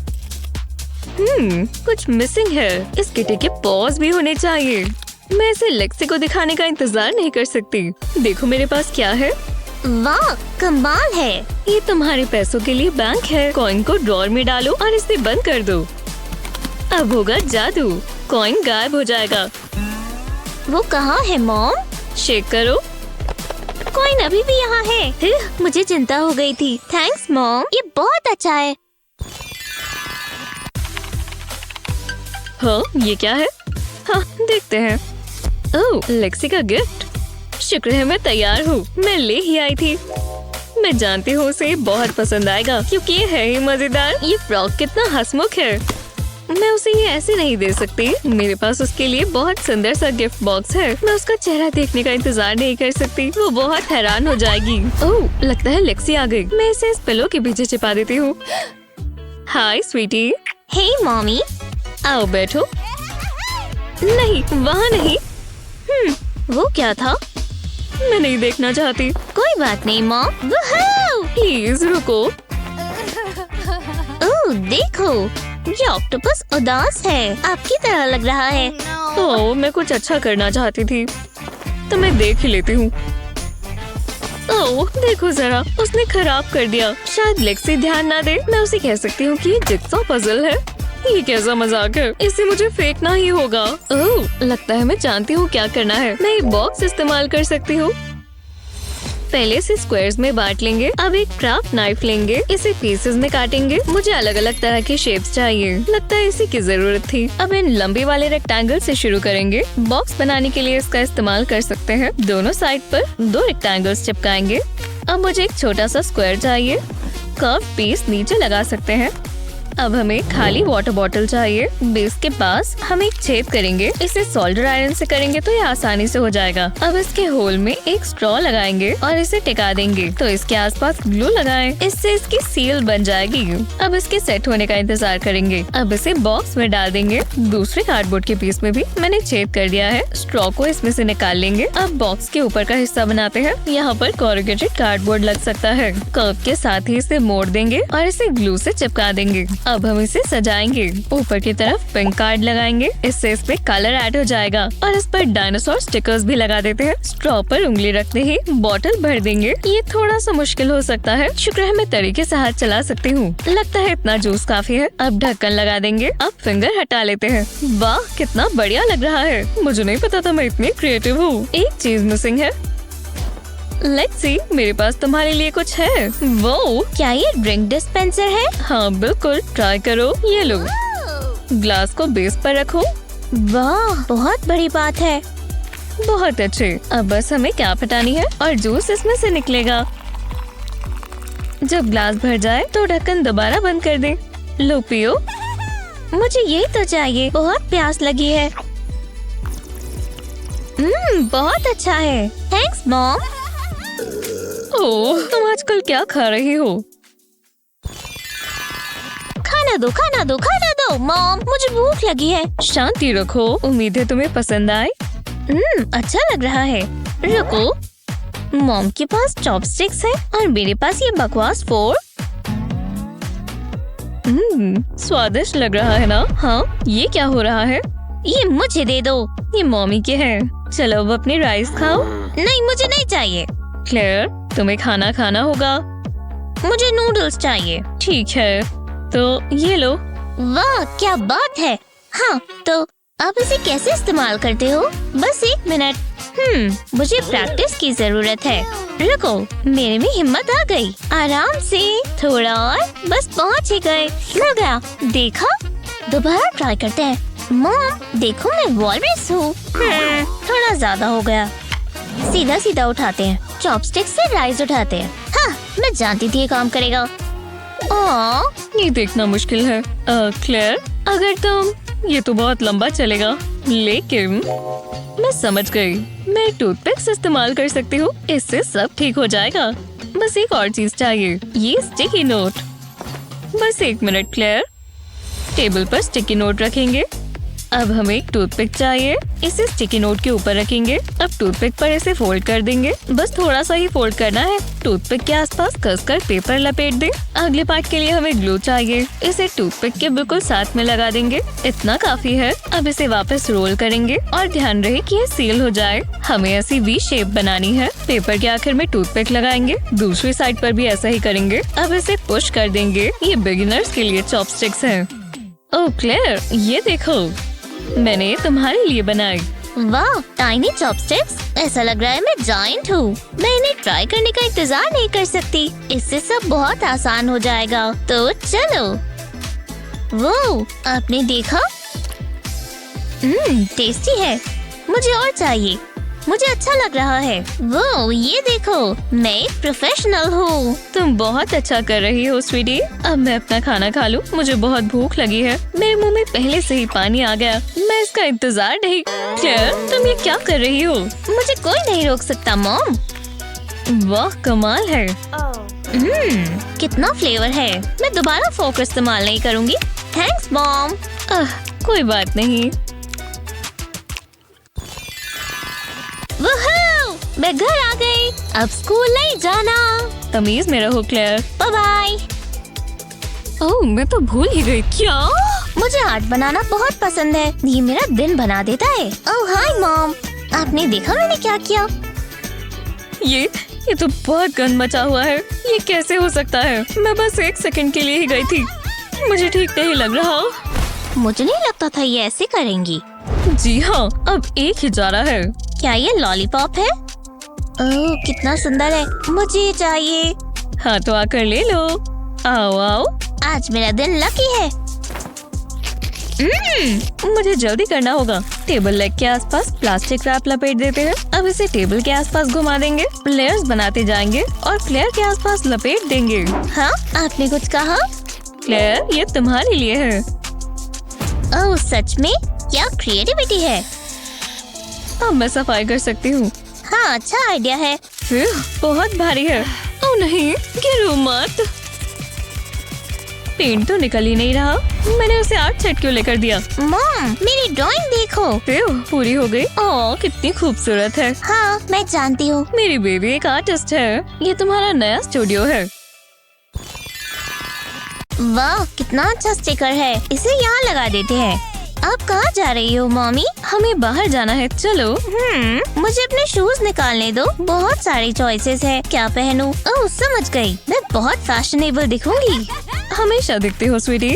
कुछ मिसिंग है। इस किटी के पॉज भी होने चाहिए। मैं इसे लेक्सी को दिखाने का इंतजार नहीं कर सकती। देखो मेरे पास क्या है। वाह, कमाल है। ये तुम्हारे पैसों के लिए बैंक है। कॉइन को ड्रॉअर में डालो और इसे बंद कर दो। अब होगा जादू। कॉइन गायब हो जाएगा। वो कहाँ है मॉम? शेक करो। कॉइन अभी भी यहाँ है। मुझे चिंता हो गई थी। थैंक्स मॉम, ये बहुत अच्छा है। हाँ, ये क्या है? हाँ, देखते हैं। ओह, लेक्सी का गिफ्ट। शुक्र है मैं तैयार हूँ। मैं ले ही आई थी। मैं जानती हूँ उसे बहुत पसंद आएगा क्योंकि ये है ही मजेदार। ये फ्रॉक कितना हंसमुख है। मैं उसे ये ऐसे नहीं दे सकती। मेरे पास उसके लिए बहुत सुंदर सा गिफ्ट बॉक्स है। मैं उसका चेहरा देखने का इंतजार नहीं कर सकती। वो बहुत हैरान हो जाएगी। ओह, लगता है लेक्सी आ गई। मैं इसे इस पिलो के पीछे छिपा देती हूँ। हाय स्वीटी। हे मॉमी। आओ बैठो। नहीं, वहाँ नहीं। वो क्या था? मैं नहीं देखना चाहती। कोई बात नहीं मॉम। वुहू! प्लीज रुको। ओह देखो, ये ऑक्टोपस उदास है। आपकी तरह लग रहा है। ओह, मैं कुछ अच्छा करना चाहती थी तो मैं देख ही लेती हूँ। ओह देखो जरा, उसने खराब कर दिया। शायद लेक्सी ध्यान ना दे। मैं उसे कह सकती हूँ कि ये जिग्सॉ पजल है। ये कैसा मजाक है। इसे मुझे फेंकना ही होगा। ओह, लगता है मैं जानती हूँ क्या करना है। मैं ये बॉक्स इस्तेमाल कर सकती हूँ। पहले से स्क्वायर्स में बांट लेंगे। अब एक क्राफ्ट नाइफ लेंगे। इसे पीसेस में काटेंगे। मुझे अलग अलग तरह के शेप्स चाहिए। लगता है इसी की जरूरत थी। अब इन लंबे वाले रेक्टेंगल से शुरू करेंगे। बॉक्स बनाने के लिए इसका इस्तेमाल कर सकते हैं। दोनों साइड पर 2 रेक्टेंगल्स चिपकाएंगे। अब मुझे एक छोटा सा स्क्वायर चाहिए। कर्व पीस नीचे लगा सकते हैं। अब हमें खाली वाटर बॉटल चाहिए। बेस के पास हम एक छेद करेंगे। इसे सोल्डर आयरन से करेंगे तो ये आसानी से हो जाएगा। अब इसके होल में एक स्ट्रॉ लगाएंगे और इसे टिका देंगे। तो इसके आसपास ग्लू लगाएं। इससे इसकी सील बन जाएगी। अब इसके सेट होने का इंतजार करेंगे। अब इसे बॉक्स में डाल देंगे। दूसरे कार्डबोर्ड के पीस में भी मैंने छेद कर दिया है। स्ट्रॉ को इसमें से निकाल लेंगे। अब बॉक्स के ऊपर का हिस्सा बनाते हैं। यहाँ पर कोरुगेटेड कार्डबोर्ड लग सकता है। कर्व के साथ ही इसे मोड़ देंगे और इसे ग्लू से चिपका देंगे। अब हम इसे सजाएंगे। ऊपर की तरफ पिंक कार्ड लगाएंगे। इससे इस पे कलर ऐड हो जाएगा और इस पर डायनासोर स्टिकर्स भी लगा देते हैं। स्ट्रॉ पर उंगली रखते ही बॉटल भर देंगे। ये थोड़ा सा मुश्किल हो सकता है। शुक्र है मैं तरीके से हाथ चला सकती हूँ। लगता है इतना जूस काफी है। अब ढक्कन लगा देंगे। अब फिंगर हटा लेते हैं। वाह, कितना बढ़िया लग रहा है। मुझे नहीं पता था मैं इतनी क्रिएटिव हूँ। एक चीज मिसिंग है। लेक्सी, मेरे पास तुम्हारे लिए कुछ है। वो क्या ये ड्रिंक डिस्पेंसर है? हाँ बिल्कुल, ट्राई करो। ये लो। ग्लास को बेस पर रखो। वाह, बहुत बड़ी बात है। बहुत अच्छे। अब बस हमें कैप हटानी है और जूस इसमें से निकलेगा। जब ग्लास भर जाए तो ढक्कन दोबारा बंद कर दें। लो पियो। मुझे यही तो चाहिए। बहुत प्यास लगी है। बहुत अच्छा है। Thanks mom. ओह, तुम आजकल क्या खा रही हो? खाना दो, खाना दो, खाना दो मॉम, मुझे भूख लगी है। शांति रखो। उम्मीद है तुम्हें पसंद आए। अच्छा लग रहा है। रुको, मॉम के पास चॉपस्टिक्स है और मेरे पास ये बकवास फोर्क। स्वादिष्ट लग रहा है ना? हाँ, ये क्या हो रहा है? ये मुझे दे दो। ये मॉमी के हैं। चलो अब अपनी राइस खाओ। नहीं, मुझे नहीं चाहिए। क्लेयर, तुम्हें खाना खाना होगा। मुझे नूडल्स चाहिए। ठीक है, तो ये लो। वाह, क्या बात है। हाँ, तो आप इसे कैसे इस्तेमाल करते हो? बस 1 मिनट। मुझे प्रैक्टिस की जरूरत है। रुको, मेरे में हिम्मत आ गई। आराम से, थोड़ा और, बस पहुँच ही गए। लग गया। देखा, दोबारा ट्राई करते हैं। मॉम देखो मैं वॉलरस हूँ। थोड़ा ज्यादा हो गया। सीधा सीधा उठाते हैं, चॉपस्टिक से राइस उठाते हैं। हाँ मैं जानती थी ये काम करेगा। ये देखना मुश्किल है। क्लेयर, अगर तुम ये तो बहुत लंबा चलेगा, लेकिन मैं समझ गई। मैं टूथपिक इस्तेमाल कर सकती हूँ, इससे सब ठीक हो जाएगा। बस एक और चीज चाहिए, ये स्टिकी नोट। बस 1 मिनट क्लेयर। टेबल पर स्टिकी नोट रखेंगे। अब हमें एक टूथपिक चाहिए, इसे स्टिकी नोट के ऊपर रखेंगे। अब टूथपिक पर इसे फोल्ड कर देंगे, बस थोड़ा सा ही फोल्ड करना है। टूथपिक के आसपास कसकर पेपर लपेट दें। अगले पार्ट के लिए हमें ग्लू चाहिए, इसे टूथपिक के बिल्कुल साथ में लगा देंगे। इतना काफी है। अब इसे वापस रोल करेंगे और ध्यान रहे कि ये सील हो जाए। हमें ऐसी वी शेप बनानी है। पेपर के आखिर में टूथपिक लगाएंगे, दूसरी साइड पर भी ऐसा ही करेंगे। अब इसे पुश कर देंगे। ये बिगिनर्स के लिए चॉपस्टिक्स हैं। ओह क्लेयर, ये देखो, मैंने तुम्हारे लिए बनाई। वाह टाइनी चॉपस्टिक्स, ऐसा लग रहा है मैं जायंट हूँ। मैं इन्हें ट्राई करने का इंतजार नहीं कर सकती। इससे सब बहुत आसान हो जाएगा। तो चलो। वो आपने देखा? टेस्टी है। मुझे और चाहिए। मुझे अच्छा लग रहा है। वो ये देखो, मैं एक प्रोफेशनल हूँ। तुम बहुत अच्छा कर रही हो स्वीटी। अब मैं अपना खाना खा लूं, मुझे बहुत भूख लगी है। मेरे मुंह में पहले से ही पानी आ गया। मैं इसका इंतजार नहीं। क्लेयर, तुम ये क्या कर रही हो? मुझे कोई नहीं रोक सकता मॉम। वाह कमाल है। कितना फ्लेवर है। मैं दोबारा फोक इस्तेमाल नहीं करूँगी। Thanks mom. कोई बात नहीं। मैं घर आ गई। अब स्कूल नहीं जाना। तमीज में रहो क्लेयर। Bye bye. ओह मैं तो भूल ही गई। क्या? मुझे आर्ट बनाना बहुत पसंद है। ये मेरा दिन बना देता है। ओह हाय मॉम, आपने देखा मैंने क्या किया? ये तो बहुत गंद मचा हुआ है। ये कैसे हो सकता है? मैं बस 1 सेकंड के लिए ही गई थी। मुझे ठीक नहीं लग रहा। मुझे नहीं लगता था ये ऐसे करेंगी। जी हाँ, अब एक ही जा रहा है। क्या ये लॉलीपॉप है? ओह कितना सुंदर है। मुझे ये चाहिए। हाँ तो आकर ले लो। आओ आओ। आज मेरा दिन लकी है। मुझे जल्दी करना होगा। टेबल लेग के आसपास प्लास्टिक रैप लपेट देते हैं। अब इसे टेबल के आसपास घुमा देंगे। लेयर्स बनाते जाएंगे और क्लेयर के आसपास लपेट देंगे। हाँ आपने कुछ कहा? क्लेयर, ये तुम्हारे लिए है। ओह सच में? क्या क्रिएटिविटी है। अब मैं सफाई कर सकती हूँ। हाँ अच्छा आइडिया है। बहुत भारी है। ओह नहीं, गिरो मत। पेंट तो निकल ही नहीं रहा। मैंने उसे आर्ट सेट क्यों लेकर दिया? मॉम मेरी ड्राइंग देखो। पूरी हो गई। ओह कितनी खूबसूरत है। हाँ मैं जानती हूँ। मेरी बेबी एक आर्टिस्ट है। ये तुम्हारा नया स्टूडियो है। वाह कितना अच्छा स्टिकर है। इसे यहाँ लगा देते हैं। आप कहाँ जा रही हो मॉमी? हमें बाहर जाना है, चलो। मुझे अपने शूज निकालने दो। बहुत सारी चॉइसेस है, क्या पहनूं? ओह समझ गई, मैं बहुत फैशनेबल दिखूंगी। हमेशा दिखती हो स्वीटी।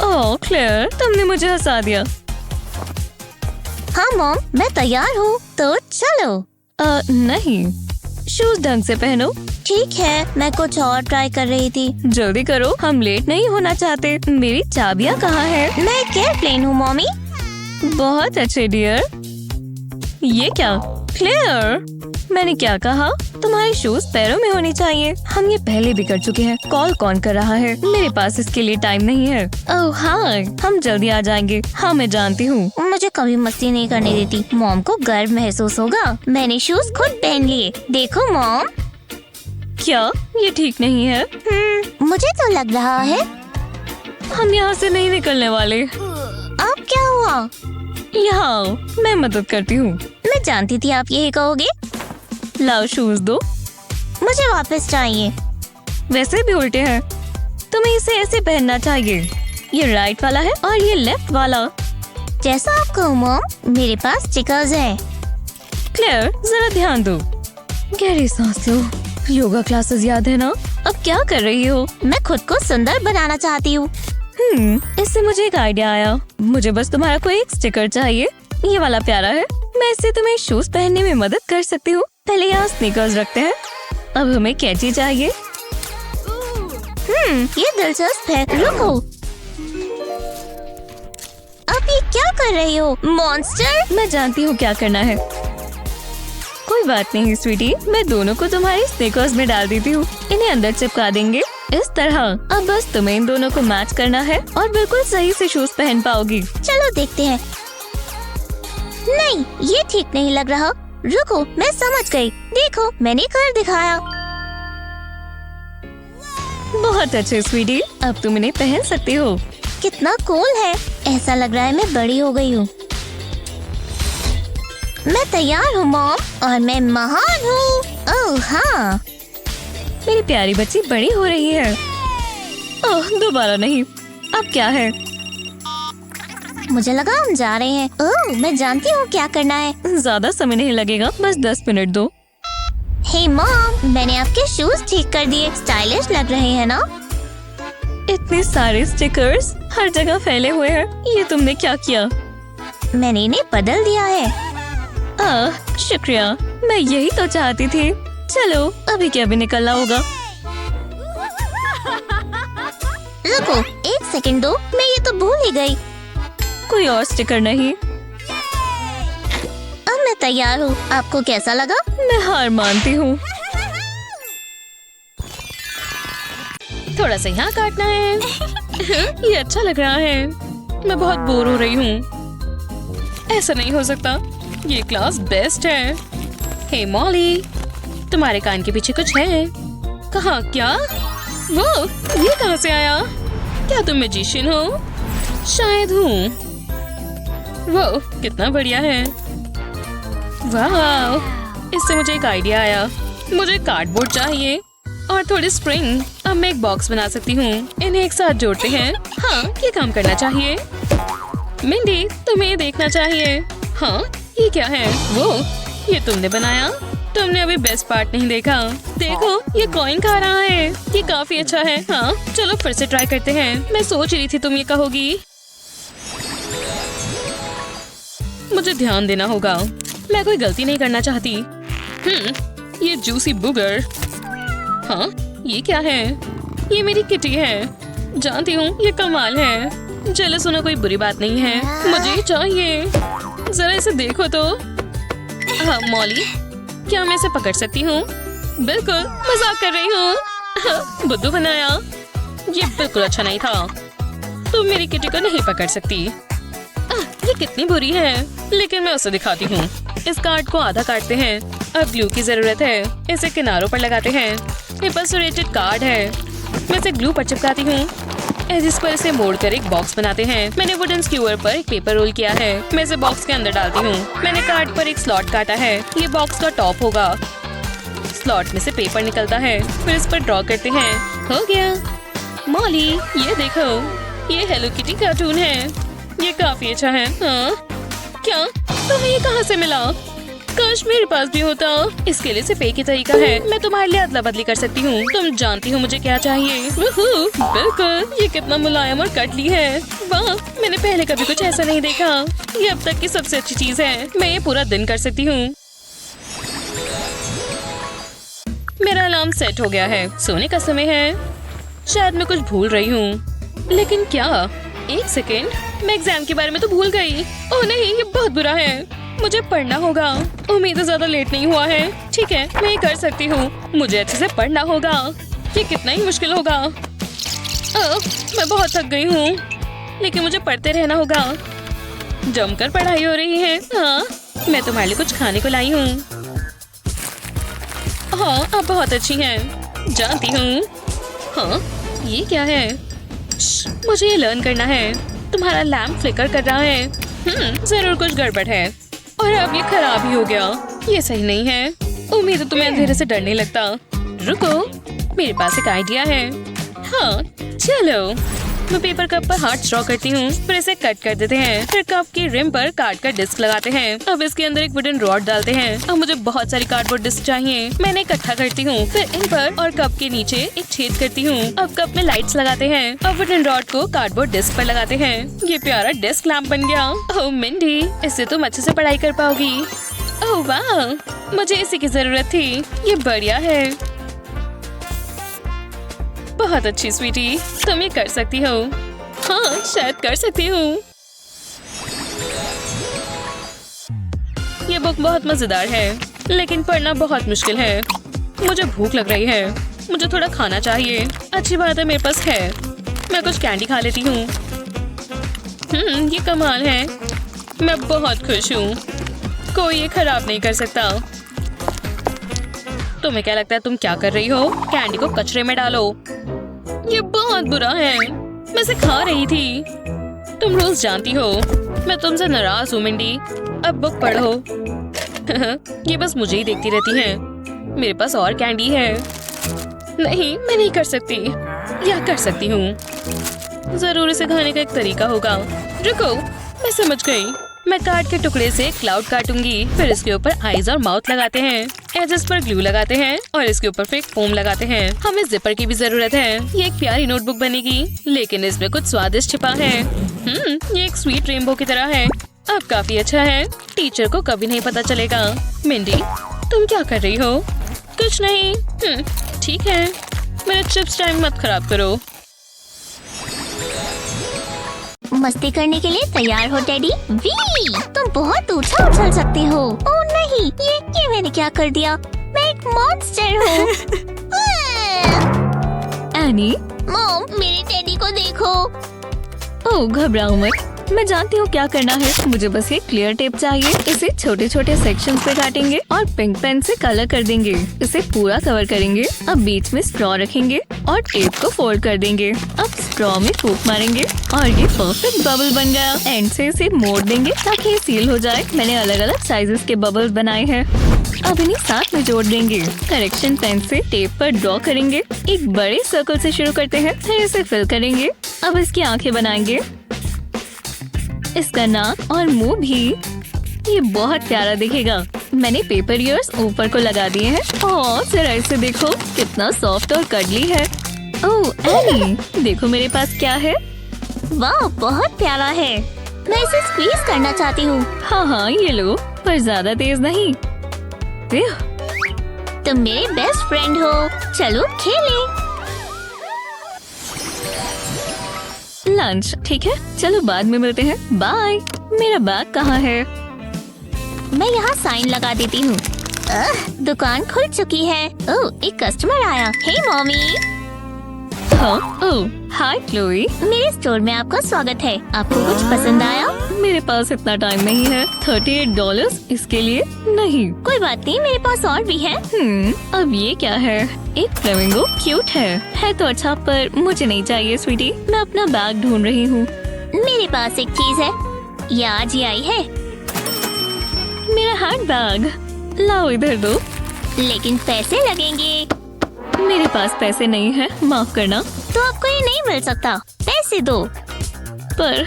ओह क्लेयर, तुमने मुझे हंसा दिया। हाँ मॉम मैं तैयार हूँ, तो चलो। नहीं, शूज ढंग से पहनो। ठीक है, मैं कुछ और ट्राई कर रही थी। जल्दी करो, हम लेट नहीं होना चाहते। मेरी चाबियाँ कहाँ है? मैं एक एयरप्लेन हूँ मॉमी। बहुत अच्छे डियर। ये क्या? क्लेयर, मैंने क्या कहा? तुम्हारे शूज पैरों में होनी चाहिए। हम ये पहले भी कर चुके हैं। कॉल कौन कर रहा है? मेरे पास इसके लिए टाइम नहीं है। ओह हाय, हम जल्दी आ जाएंगे। हाँ मैं जानती हूँ। मुझे कभी मस्ती नहीं करने देती। मॉम को गर्व महसूस होगा। मैंने शूज खुद पहन लिए। देखो मॉम। क्या ये ठीक नहीं है? मुझे तो लग रहा है। हम यहाँ से नहीं निकलने वाले। अब क्या हुआ? यहाँ मैं मदद करती हूँ। मैं जानती थी आप यही कहोगे। लाओ शूज दो। मुझे वापस चाहिए। वैसे भी उल्टे हैं। तुम्हें इसे ऐसे पहनना चाहिए। ये राइट वाला है और ये लेफ्ट वाला। जैसा आप कहो मॉम। मेरे पास स्टिकर्स हैं। क्लेयर जरा ध्यान दो। गहरी सांस लो। योगा क्लासेस याद है ना? अब क्या कर रही हो? मैं खुद को सुंदर बनाना चाहती हूँ। इससे मुझे एक आइडिया आया। मुझे बस तुम्हारा कोई एक स्टिकर चाहिए। ये वाला प्यारा है। मैं इससे तुम्हें शूज पहनने में मदद कर सकती हूँ। पहले यहाँ स्नीकर्स रखते हैं। अब हमें कैंची चाहिए। ये दिलचस्प है। रुको। क्या कर रही हो मॉन्स्टर? मैं जानती हूँ क्या करना है। कोई बात नहीं स्वीटी, मैं दोनों को तुम्हारे स्नीकर्स में डाल देती हूँ। इन्हें अंदर चिपका देंगे इस तरह। अब बस तुम्हें इन दोनों को मैच करना है और बिल्कुल सही से शूज पहन पाओगी। चलो देखते हैं। नहीं, ये ठीक नहीं लग रहा। रुको, मैं समझ गई। देखो, मैंने कर दिखाया। बहुत अच्छे स्वीटी, अब तुम इन्हें पहन सकती हो। कितना कूल है। ऐसा लग रहा है मैं बड़ी हो गई हूँ। मैं तैयार हूँ मॉम, और मैं महान हूँ। ओह हाँ, मेरी प्यारी बच्ची बड़ी हो रही है। ओह दोबारा नहीं। अब क्या है? मुझे लगा हम जा रहे हैं। ओह, मैं जानती हूँ क्या करना है। ज्यादा समय नहीं लगेगा, बस 10 मिनट दो। हे मॉम, मैंने आपके शूज ठीक कर दिए। स्टाइलिश लग रहे हैं ना? इतने सारे स्टिकर्स हर जगह फैले हुए हैं। ये तुमने क्या किया? मैंने इन्हें बदल दिया है। शुक्रिया, मैं यही तो चाहती थी। चलो अभी क्या भी निकलना होगा। रुको, 1 सेकंड दो, मैं ये तो भूल ही गई। कोई और स्टिकर नहीं। अब मैं तैयार हूँ। आपको कैसा लगा? मैं हार मानती हूँ। थोड़ा सा यहाँ काटना है। ये अच्छा लग रहा है। मैं बहुत बोर हो रही हूँ। ऐसा नहीं हो सकता। ये क्लास बेस्ट है। हे मॉली, तुम्हारे कान के पीछे कुछ है। कहाँ? क्या वो? ये कहाँ से आया? क्या तुम मैजिशियन हो? शायद हूँ। वो कितना बढ़िया है। वाह, इससे मुझे एक आइडिया आया। मुझे कार्डबोर्ड चाहिए और थोड़ी स्प्रिंग। अब मैं एक बॉक्स बना सकती हूँ। इन्हें एक साथ जोड़ते हैं। हाँ, ये काम करना चाहिए। मिंडी, तुम्हें ये देखना चाहिए। हाँ, ये क्या है? वो ये तुमने बनाया? तुमने अभी बेस्ट पार्ट नहीं देखा। देखो, ये कॉइन खा रहा है। ये काफी अच्छा है। हाँ, चलो फिर से ट्राई करते हैं। मैं सोच रही थी तुम ये कहोगी। मुझे ध्यान देना होगा। मैं कोई गलती नहीं करना चाहती। ये जूसी बुगर। हाँ, ये क्या है? ये मेरी किटी है। जानती हूँ, ये कमाल है। जेलस होना कोई बुरी बात नहीं है। मुझे ये चाहिए। जरा इसे देखो तो। हाँ मॉली, क्या मैं इसे पकड़ सकती हूँ? बिल्कुल, मजाक कर रही हूँ। बुद्धू बनाया। ये बिल्कुल अच्छा नहीं था। तुम मेरी किटी को नहीं पकड़ सकती। ये कितनी बुरी है, लेकिन मैं उसे दिखाती हूँ। इस कार्ड को आधा काटते हैं। अब ग्लू की जरूरत है। इसे किनारों पर लगाते हैं। ये परफोरेटेड कार्ड है। मैं इसे ग्लू पर चिपकाती हूँ। इस पर इसे मोड़कर एक बॉक्स बनाते हैं। मैंने वुडन स्क्यूअर पर एक पेपर रोल किया है। मैं इसे बॉक्स के अंदर डालती हूँ। मैंने कार्ड पर एक स्लॉट काटा है। ये बॉक्स का टॉप होगा। स्लॉट में से पेपर निकलता है। फिर इस पर ड्रॉ करते हैं। हो गया। मॉली, ये देखो, ये हेलो किटी कार्टून है। ये काफी अच्छा है। हाँ? क्या तुम्हें ये कहाँ से मिला? काश मेरे पास भी होता। इसके लिए सिर्फ एक ही तरीका है। मैं तुम्हारे लिए अदला बदली कर सकती हूँ। तुम जानती हो मुझे क्या चाहिए। बिल्कुल, ये कितना मुलायम और कटली है। वाह, मैंने पहले कभी कुछ ऐसा नहीं देखा। ये अब तक की सबसे अच्छी चीज है। मैं ये पूरा दिन कर सकती हूँ। मेरा अलार्म सेट हो गया है। सोने का समय है। शायद मैं कुछ भूल रही हूँ, लेकिन क्या? 1 सेकेंड, मैं एग्जाम के बारे में तो भूल गई। ओह नहीं, ये बहुत बुरा है। मुझे पढ़ना होगा। उम्मीद है ज्यादा लेट नहीं हुआ है। ठीक है, मैं ये कर सकती हूँ। मुझे अच्छे से पढ़ना होगा। ये कितना ही मुश्किल होगा। मैं बहुत थक गई हूँ, लेकिन मुझे पढ़ते रहना होगा। जमकर पढ़ाई हो रही है। हाँ, मैं तुम्हारे लिए कुछ खाने को लाई हूँ। हाँ, आप बहुत अच्छी हैं। जानती हूँ। हाँ, ये क्या है? मुझे ये लर्न करना है। तुम्हारा लैम्प फ्लिकर कर रहा है। जरूर कुछ गड़बड़ है। और अब ये खराब ही हो गया। ये सही नहीं है। उम्मीद है तुम्हें अंधेरे से डर नहीं लगता। रुको, मेरे पास एक आइडिया है। हाँ, चलो। मैं पेपर कप पर हार्ट ड्रॉ करती हूँ। फिर इसे कट कर देते हैं। फिर कप की रिम पर कार्ड का डिस्क लगाते हैं। अब इसके अंदर एक वुडन रॉड डालते हैं। अब मुझे बहुत सारी कार्डबोर्ड डिस्क चाहिए। मैंने इकट्ठा करती हूँ। फिर इन पर और कप के नीचे एक छेद करती हूँ। अब कप में लाइट्स लगाते हैं। अब वुडन रॉड को कार्डबोर्ड डिस्क पर लगाते हैं। ये प्यारा डेस्क लैम्प बन गया। ओह मिंडी, इससे तुम अच्छे से पढ़ाई कर पाओगी। ओह वाह, मुझे इसी की जरूरत थी। ये बढ़िया है। बहुत अच्छी स्वीटी, तुम ये कर सकती हो। हाँ, शायद कर सकती हूँ। ये बुक बहुत मजेदार है, लेकिन पढ़ना बहुत मुश्किल है। मुझे भूख लग रही है, मुझे थोड़ा खाना चाहिए। अच्छी बात है, मेरे पास है। मैं कुछ कैंडी खा लेती हूँ। ये कमाल है। मैं बहुत खुश हूँ। कोई ये खराब नहीं कर सकता। तुम्हें क्या लगता है तुम क्या कर रही हो? कैंडी को कचरे में डालो। ये बहुत बुरा है। मैं इसे खा रही थी। तुम रोज जानती हो मैं तुमसे नाराज हूँ मिंडी। अब बुक पढ़ो। ये बस मुझे ही देखती रहती हैं। मेरे पास और कैंडी है। नहीं, मैं नहीं कर सकती। या कर सकती हूँ। जरूर इसे खाने का एक तरीका होगा। रुको, मैं समझ गई। मैं कार्ड के टुकड़े से क्लाउड काटूंगी, फिर इसके ऊपर आईज और माउथ लगाते हैं, एजेस पर ग्लू लगाते हैं और इसके ऊपर फिर फोम लगाते हैं। हमें जिपर की भी जरूरत है। ये एक प्यारी नोटबुक बनेगी, लेकिन इसमें कुछ स्वादिष्ट छिपा है। ये एक स्वीट रेनबो की तरह है। अब काफी अच्छा है। टीचर को कभी नहीं पता चलेगा। मिंडी, तुम क्या कर रही हो? कुछ नहीं। ठीक है, मेरा चिप्स टाइम मत खराब करो। मस्ती करने के लिए तैयार हो डैडी? वी, तुम बहुत ऊंचा उछल सकते हो। ओह नहीं, ये मैंने क्या कर दिया? मैं एक मॉन्स्टर हूँ। एनी, मॉम, मेरे टेडी को देखो। ओह घबराओ मत, मैं जानती हूँ क्या करना है। मुझे बस एक क्लियर टेप चाहिए। इसे छोटे छोटे सेक्शंस पे काटेंगे और पिंक पेन से कलर कर देंगे। इसे पूरा कवर करेंगे। अब बीच में स्ट्रॉ रखेंगे और टेप को फोल्ड कर देंगे। अब स्ट्रॉ में फूंक मारेंगे और ये परफेक्ट बबल बन गया। एंड से इसे मोड़ देंगे ताकि ये सील हो जाए। मैंने अलग अलग साइजेस के बबल्स बनाए हैं। अब इन्हें साथ में जोड़ देंगे। करेक्शन पेन से टेप पर ड्रॉ करेंगे। एक बड़े सर्कल से शुरू करते हैं, फिर इसे फिल करेंगे। अब इसकी आंखें बनाएंगे, इसका नाक और मुंह भी। ये बहुत प्यारा दिखेगा। मैंने पेपर ईयर्स ऊपर को लगा दिए हैं। और जरा इसे देखो, कितना सॉफ्ट और कडली है। ओह एनी, देखो मेरे पास क्या है। वाह, बहुत प्यारा है। मैं इसे स्क्वीज करना चाहती हूँ। हाँ, ये लो, पर ज्यादा तेज नहीं। तुम मेरे बेस्ट फ्रेंड हो। चलो खेलें। लंच, ठीक है, चलो बाद में मिलते हैं। बाय। मेरा बैग कहाँ है? मैं यहाँ साइन लगा देती हूँ। दुकान खुल चुकी है। ओह, एक कस्टमर आया। हे मॉमी। हाँ, ओह हाय क्लोई। मेरे स्टोर में आपका स्वागत है। आपको कुछ पसंद आया? मेरे पास इतना टाइम नहीं है। $38 इसके लिए नहीं। कोई बात नहीं, मेरे पास और भी है। अब ये क्या है? एक फ्लेमिंगो क्यूट है तो अच्छा, पर मुझे नहीं चाहिए स्वीटी। मैं अपना बैग ढूंढ रही हूँ। मेरे पास एक चीज है, ये आज ही आई है। मेरा हैंड बैग लाओ, इधर दो। लेकिन पैसे लगेंगे। मेरे पास पैसे नहीं है, माफ करना। तो आपको ये नहीं मिल सकता। पैसे दो। पर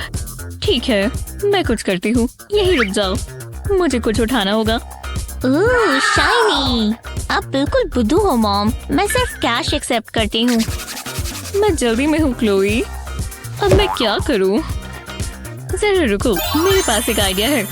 ठीक है, मैं कुछ करती हूँ। यही रुक जाओ, मुझे कुछ उठाना होगा। ओह शाइनी, आप बिल्कुल बुद्धू हो मॉम। मैं सिर्फ कैश एक्सेप्ट करती हूँ। मैं जल्दी में हूँ क्लोई। अब मैं क्या करूँ? जरा रुको, मेरे पास एक आइडिया है।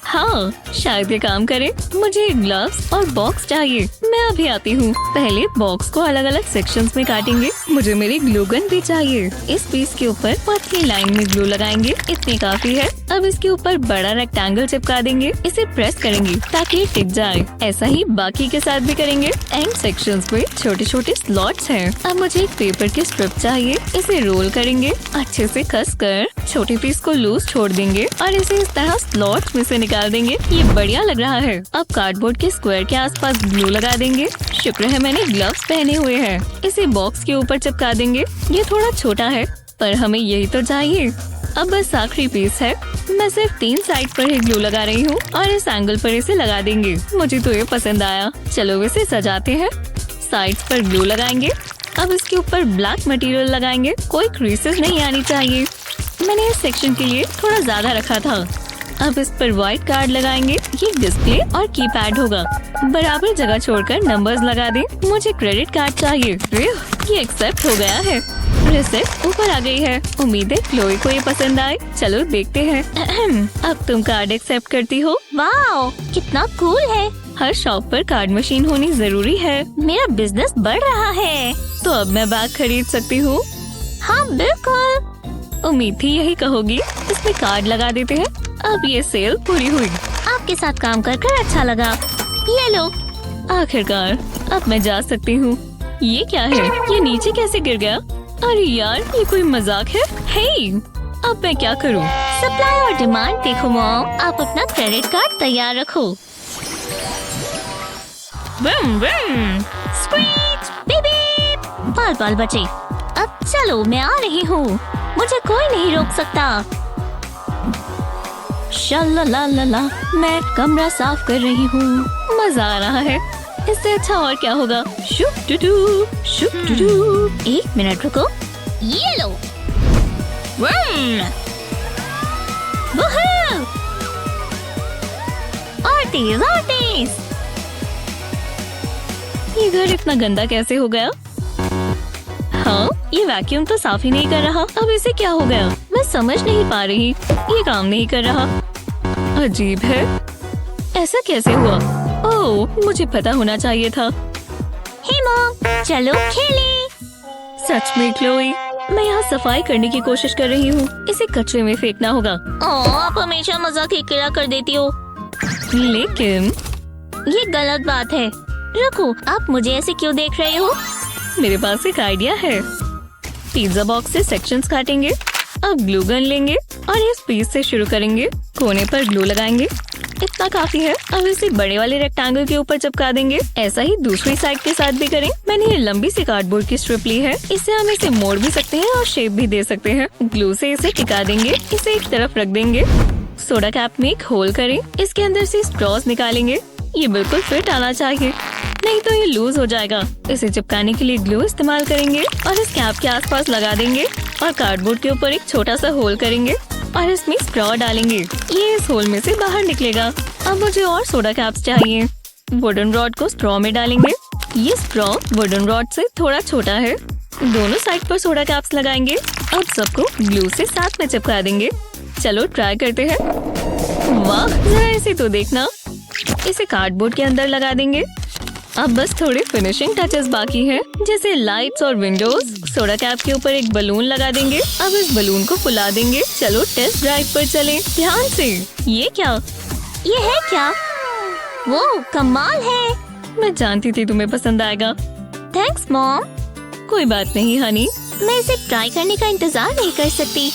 हाँ, शायद ये काम करे। मुझे ग्लव्स और बॉक्स चाहिए। मैं अभी आती हूँ। पहले बॉक्स को अलग अलग सेक्शंस में काटेंगे। मुझे मेरी ग्लू गन भी चाहिए। इस पीस के ऊपर पतली लाइन में ग्लू लगाएंगे। इतनी काफी है। अब इसके ऊपर बड़ा रेक्टेंगल चिपका देंगे। इसे प्रेस करेंगे ताकि ये टिक जाए। ऐसा ही बाकी के साथ भी करेंगे। एंड सेक्शंस में छोटे छोटे स्लॉट्स हैं। अब मुझे एक पेपर की स्ट्रिप चाहिए। इसे रोल करेंगे, अच्छे से कस कर छोटे पीस को लूज छोड़ देंगे और इसे इस तरह स्लॉट्स में से निकाल देंगे। ये बढ़िया लग रहा है। अब कार्डबोर्ड के स्क्वायर के आसपास ग्लू लगा देंगे। शुक्र है मैंने ग्लव्स पहने हुए हैं। इसे बॉक्स के ऊपर चिपका देंगे। ये थोड़ा छोटा है, पर हमें यही तो चाहिए। अब बस आखिरी पीस है। मैं सिर्फ 3 साइड पर ही ग्लू लगा रही हूँ और इस एंगल पर इसे लगा देंगे। मुझे तो ये पसंद आया। चलो इसे सजाते हैं। साइड्स पर ग्लू लगाएंगे। अब इसके ऊपर ब्लैक मटेरियल लगाएंगे। कोई क्रीसेस नहीं आनी चाहिए। मैंने इस सेक्शन के लिए थोड़ा ज्यादा रखा था। अब इस पर व्हाइट कार्ड लगाएंगे। ये डिस्प्ले और कीपैड होगा। बराबर जगह छोड़कर नंबर्स लगा दें। मुझे क्रेडिट कार्ड चाहिए। ये एक्सेप्ट हो गया है। रिसिप्ट ऊपर आ गई है। उम्मीद है क्लोई को ये पसंद आए। चलो देखते हैं। अब तुम कार्ड एक्सेप्ट करती हो? वाओ, कितना कूल है। हर शॉप पर कार्ड मशीन होनी जरूरी है। मेरा बिजनेस बढ़ रहा है। तो अब मैं बैग खरीद सकती हूँ? हाँ बिल्कुल। उम्मीद थी यही कहोगी। इसमें कार्ड लगा देते हैं। अब ये सेल पूरी हुई। आप आपके साथ काम कर कर अच्छा लगा। ये लो। आखिरकार अब मैं जा सकती हूँ। ये क्या है? ये नीचे कैसे गिर गया? अरे यार, ये कोई मजाक है? हे, अब मैं क्या करूँ? सप्लाई और डिमांड देखो मॉम। आप अपना क्रेडिट कार्ड तैयार रखो। Vroom vroom. Screech, beep beep. बाल बाल बचे। अब चलो, मैं आ रही हूँ। मुझे कोई नहीं रोक सकता। शल्लालाला, मैं कमरा साफ कर रही हूँ। मजा आ रहा है। इससे अच्छा और क्या होगा? Shop Totu, shop Totu. 1 minute रुको। ये लो। वूहू! और तेज और तेज। ये घर इतना गंदा कैसे हो गया? हाँ, ये वैक्यूम तो साफ ही नहीं कर रहा। अब इसे क्या हो गया? मैं समझ नहीं पा रही। ये काम नहीं कर रहा। अजीब है। ऐसा कैसे हुआ? ओह, मुझे पता होना चाहिए था। हे मॉम, चलो खेलें। सच में क्लोई, मैं यहाँ सफाई करने की कोशिश कर रही हूँ। इसे कचरे में फेंकना होगा। आप हमेशा मजाक ही किया कर देती हो। लेकिन ये गलत बात है। रुको, आप मुझे ऐसे क्यों देख रहे हो? मेरे पास एक आइडिया है। पिज्जा बॉक्स से सेक्शंस काटेंगे। अब ग्लू गन लेंगे और इस पीस से शुरू करेंगे। कोने पर ग्लू लगाएंगे। इतना काफी है। अब इसे बड़े वाले रेक्टेंगल के ऊपर चिपका देंगे। ऐसा ही दूसरी साइड के साथ भी करें। मैंने ये लंबी सी कार्डबोर्ड की स्ट्रिप ली है। इससे हम इसे मोड़ भी सकते हैं और शेप भी दे सकते हैं। ग्लू से इसे टिका देंगे। इसे एक तरफ रख देंगे। सोडा कैप में एक होल करें। इसके अंदर से स्ट्रॉज निकालेंगे। ये बिल्कुल फिट आना चाहिए, नहीं तो ये लूज हो जाएगा। इसे चिपकाने के लिए ग्लू इस्तेमाल करेंगे और इस कैप के आसपास लगा देंगे और कार्डबोर्ड के ऊपर एक छोटा सा होल करेंगे और इसमें स्ट्रॉ डालेंगे। ये इस होल में से बाहर निकलेगा। अब मुझे और सोडा कैप्स चाहिए। वुडन रॉड को स्ट्रॉ में डालेंगे। ये स्ट्रॉ वुडन रॉड से थोड़ा छोटा है। दोनों साइड पर सोडा कैप्स लगाएंगे। अब सबको ग्लू से साथ में चिपका देंगे। चलो ट्राई करते हैं। वाह, जरा इसे तो देखना। इसे कार्डबोर्ड के अंदर लगा देंगे। अब बस थोड़े फिनिशिंग टचेस बाकी हैं, जैसे लाइट्स और विंडोज। सोडा कैप के ऊपर एक बलून लगा देंगे। अब इस बलून को फुला देंगे। चलो टेस्ट ड्राइव पर चलें। ध्यान से। ये क्या? ये है क्या? वो कमाल है। मैं जानती थी तुम्हें पसंद आएगा। Thanks mom. कोई बात नहीं हनी। मैं इसे ट्राई करने का इंतजार नहीं कर सकती।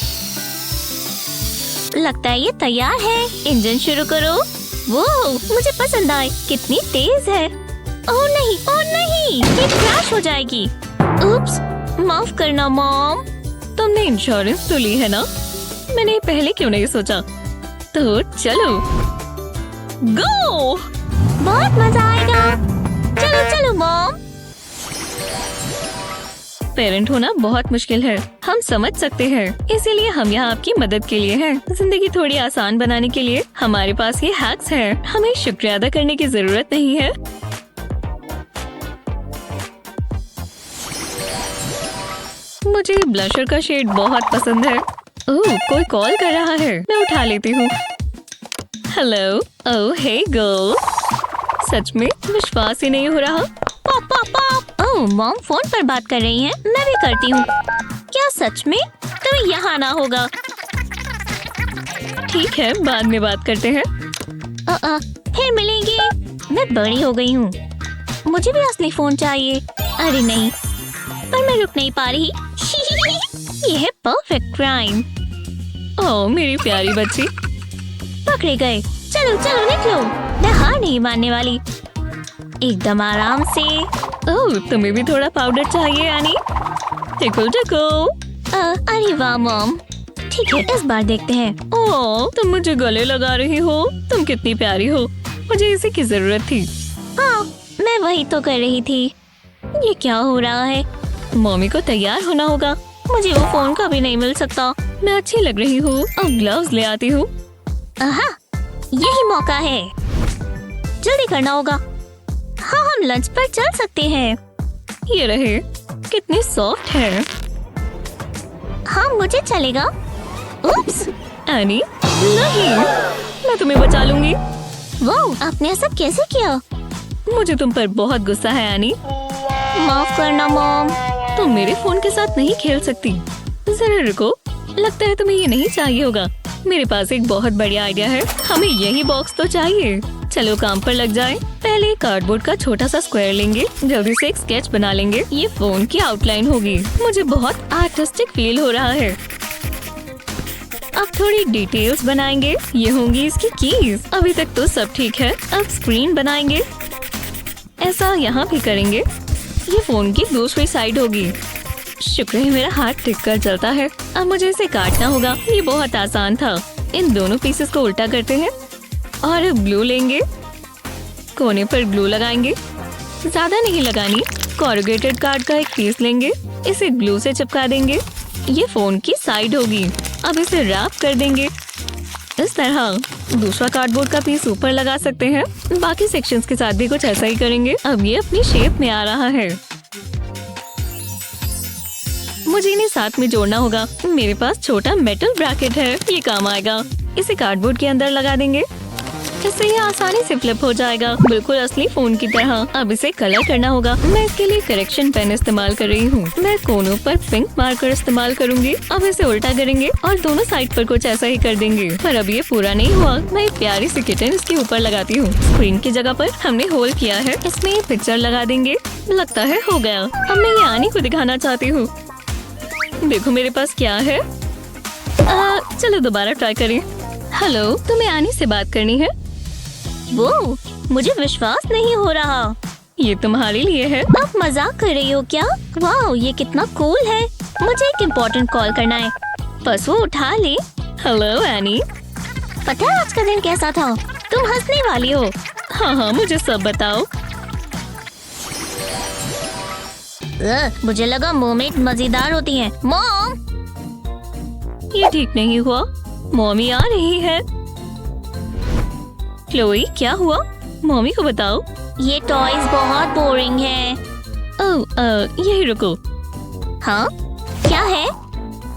लगता है ये तैयार है। इंजन शुरू करो। वो मुझे पसंद आए। कितनी तेज है। ओह नहीं, ओह नहीं, ये क्रैश हो जाएगी। उप्स, माफ करना मॉम। तुमने इंश्योरेंस तो ली है ना? मैंने पहले क्यों नहीं सोचा? तो चलो गो। बहुत मजा आएगा। चलो चलो मॉम। पेरेंट होना बहुत मुश्किल है, हम समझ सकते हैं। इसीलिए हम यहाँ आपकी मदद के लिए हैं। जिंदगी थोड़ी आसान बनाने के लिए हमारे पास ये हैक्स हैं। हमें शुक्रिया अदा करने की जरूरत नहीं है। मुझे ब्लशर का शेड बहुत पसंद है। ओह, कोई कॉल कर रहा है। मैं उठा लेती हूँ। हेलो। ओह हे गर्ल। सच में विश्वास ही नहीं हो रहा। Pop pop pop. Oh, mom phone पर बात कर रही हैं। मैं भी करती हूँ। क्या सच में? तुम्हें यहाँ आना होगा। ठीक है, बाद में बात करते हैं। फिर मिलेंगे। मैं बड़ी हो गई हूँ। मुझे भी असली फोन चाहिए। अरे नहीं, पर मैं रुक नहीं पा रही। ये है परफेक्ट क्राइम। ओह मेरी प्यारी बच्ची। पकड़े गए। चलो चलो निकलो। मैं हार नहीं मानने वाली। एकदम आराम से। ओह, तुम्हें भी थोड़ा पाउडर चाहिए यानी? Tackle tackle. अरे वाह मॉम। ठीक है, इस बार देखते हैं। ओह, तुम मुझे गले लगा रही हो। तुम कितनी प्यारी हो। मुझे इसी की जरूरत थी। हाँ, मैं वही तो कर रही थी। ये क्या हो रहा है? मम्मी को तैयार होना होगा। मुझे वो फोन कभी नहीं मिल सकता। मैं अच्छी लग रही हूँ। अब ग्लव्स ले आती हूँ। आहा, यही मौका है। जल्दी करना होगा। हाँ, हम लंच पर चल सकते हैं। ये रहे। कितनी सॉफ्ट है। हाँ, मुझे चलेगा। उप्स। एनी, नहीं, मैं तुम्हें बचा लूंगी। वो, आपने ऐसा कैसे किया? मुझे तुम पर बहुत गुस्सा है एनी। माफ करना मॉम। तुम मेरे फोन के साथ नहीं खेल सकती। जरा रुको, लगता है तुम्हें ये नहीं चाहिए होगा। मेरे पास एक बहुत बढ़िया आइडिया है। हमें यही बॉक्स तो चाहिए। चलो काम पर लग जाएं। पहले कार्डबोर्ड का छोटा सा स्क्वायर लेंगे। जल्दी से एक स्केच बना लेंगे। ये फोन की आउटलाइन होगी। मुझे बहुत आर्टिस्टिक फील हो रहा है। अब थोड़ी डिटेल्स बनाएंगे। ये होंगी इसकी कीज। अभी तक तो सब ठीक है। अब स्क्रीन बनाएंगे। ऐसा यहाँ भी करेंगे। ये फोन की दूसरी साइड होगी। शुक्र है मेरा हाथ टिक कर चलता है। अब मुझे इसे काटना होगा। ये बहुत आसान था। इन दोनों पीसेस को उल्टा करते हैं और ग्लू लेंगे। कोने पर ग्लू लगाएंगे। ज्यादा नहीं लगानी। कॉरुगेटेड कार्ड का एक पीस लेंगे। इसे ग्लू से चिपका देंगे। ये फोन की साइड होगी। अब इसे रैप कर देंगे इस तरह। दूसरा कार्डबोर्ड का पीस ऊपर लगा सकते हैं। बाकी सेक्शंस के साथ भी कुछ ऐसा ही करेंगे। अब ये अपनी शेप में आ रहा है। मुझे इन्हें साथ में जोड़ना होगा। मेरे पास छोटा मेटल ब्रैकेट है। ये काम आएगा। इसे कार्डबोर्ड के अंदर लगा देंगे। इससे ये आसानी से फ्लिप हो जाएगा, बिल्कुल असली फोन की तरह। अब इसे कलर करना होगा। मैं इसके लिए करेक्शन पेन इस्तेमाल कर रही हूँ। मैं कोनों पर पिंक मार्कर इस्तेमाल करूंगी। अब इसे उल्टा करेंगे और दोनों साइड पर कुछ ऐसा ही कर देंगे। पर अब ये पूरा नहीं हुआ। मैं एक प्यारी सी किटन इसके ऊपर लगाती हूँ। स्क्रीन की जगह पर हमने होल किया है। इसमें ये पिक्चर लगा देंगे। लगता है हो गया। अब मैं ये आनी को दिखाना चाहती हूँ। देखो मेरे पास क्या है। चलो दोबारा ट्राई करें। हेलो, तुम्हें आनी से बात करनी है? वो मुझे विश्वास नहीं हो रहा। ये तुम्हारे लिए है। आप मजाक कर रही हो क्या? वाह, ये कितना कूल है। मुझे एक इम्पोर्टेंट कॉल करना है। बस वो उठा ले। Hello any. पता है आज का दिन कैसा था? तुम हंसने वाली हो। हाँ, मुझे सब बताओ। मुझे लगा मोमेट मजेदार होती हैं। मॉम, ये ठीक नहीं हुआ। मॉमी आ रही है। क्लोई, क्या हुआ? मॉमी को बताओ। ये टॉयज बहुत बोरिंग है। यही रुको। हाँ, क्या है?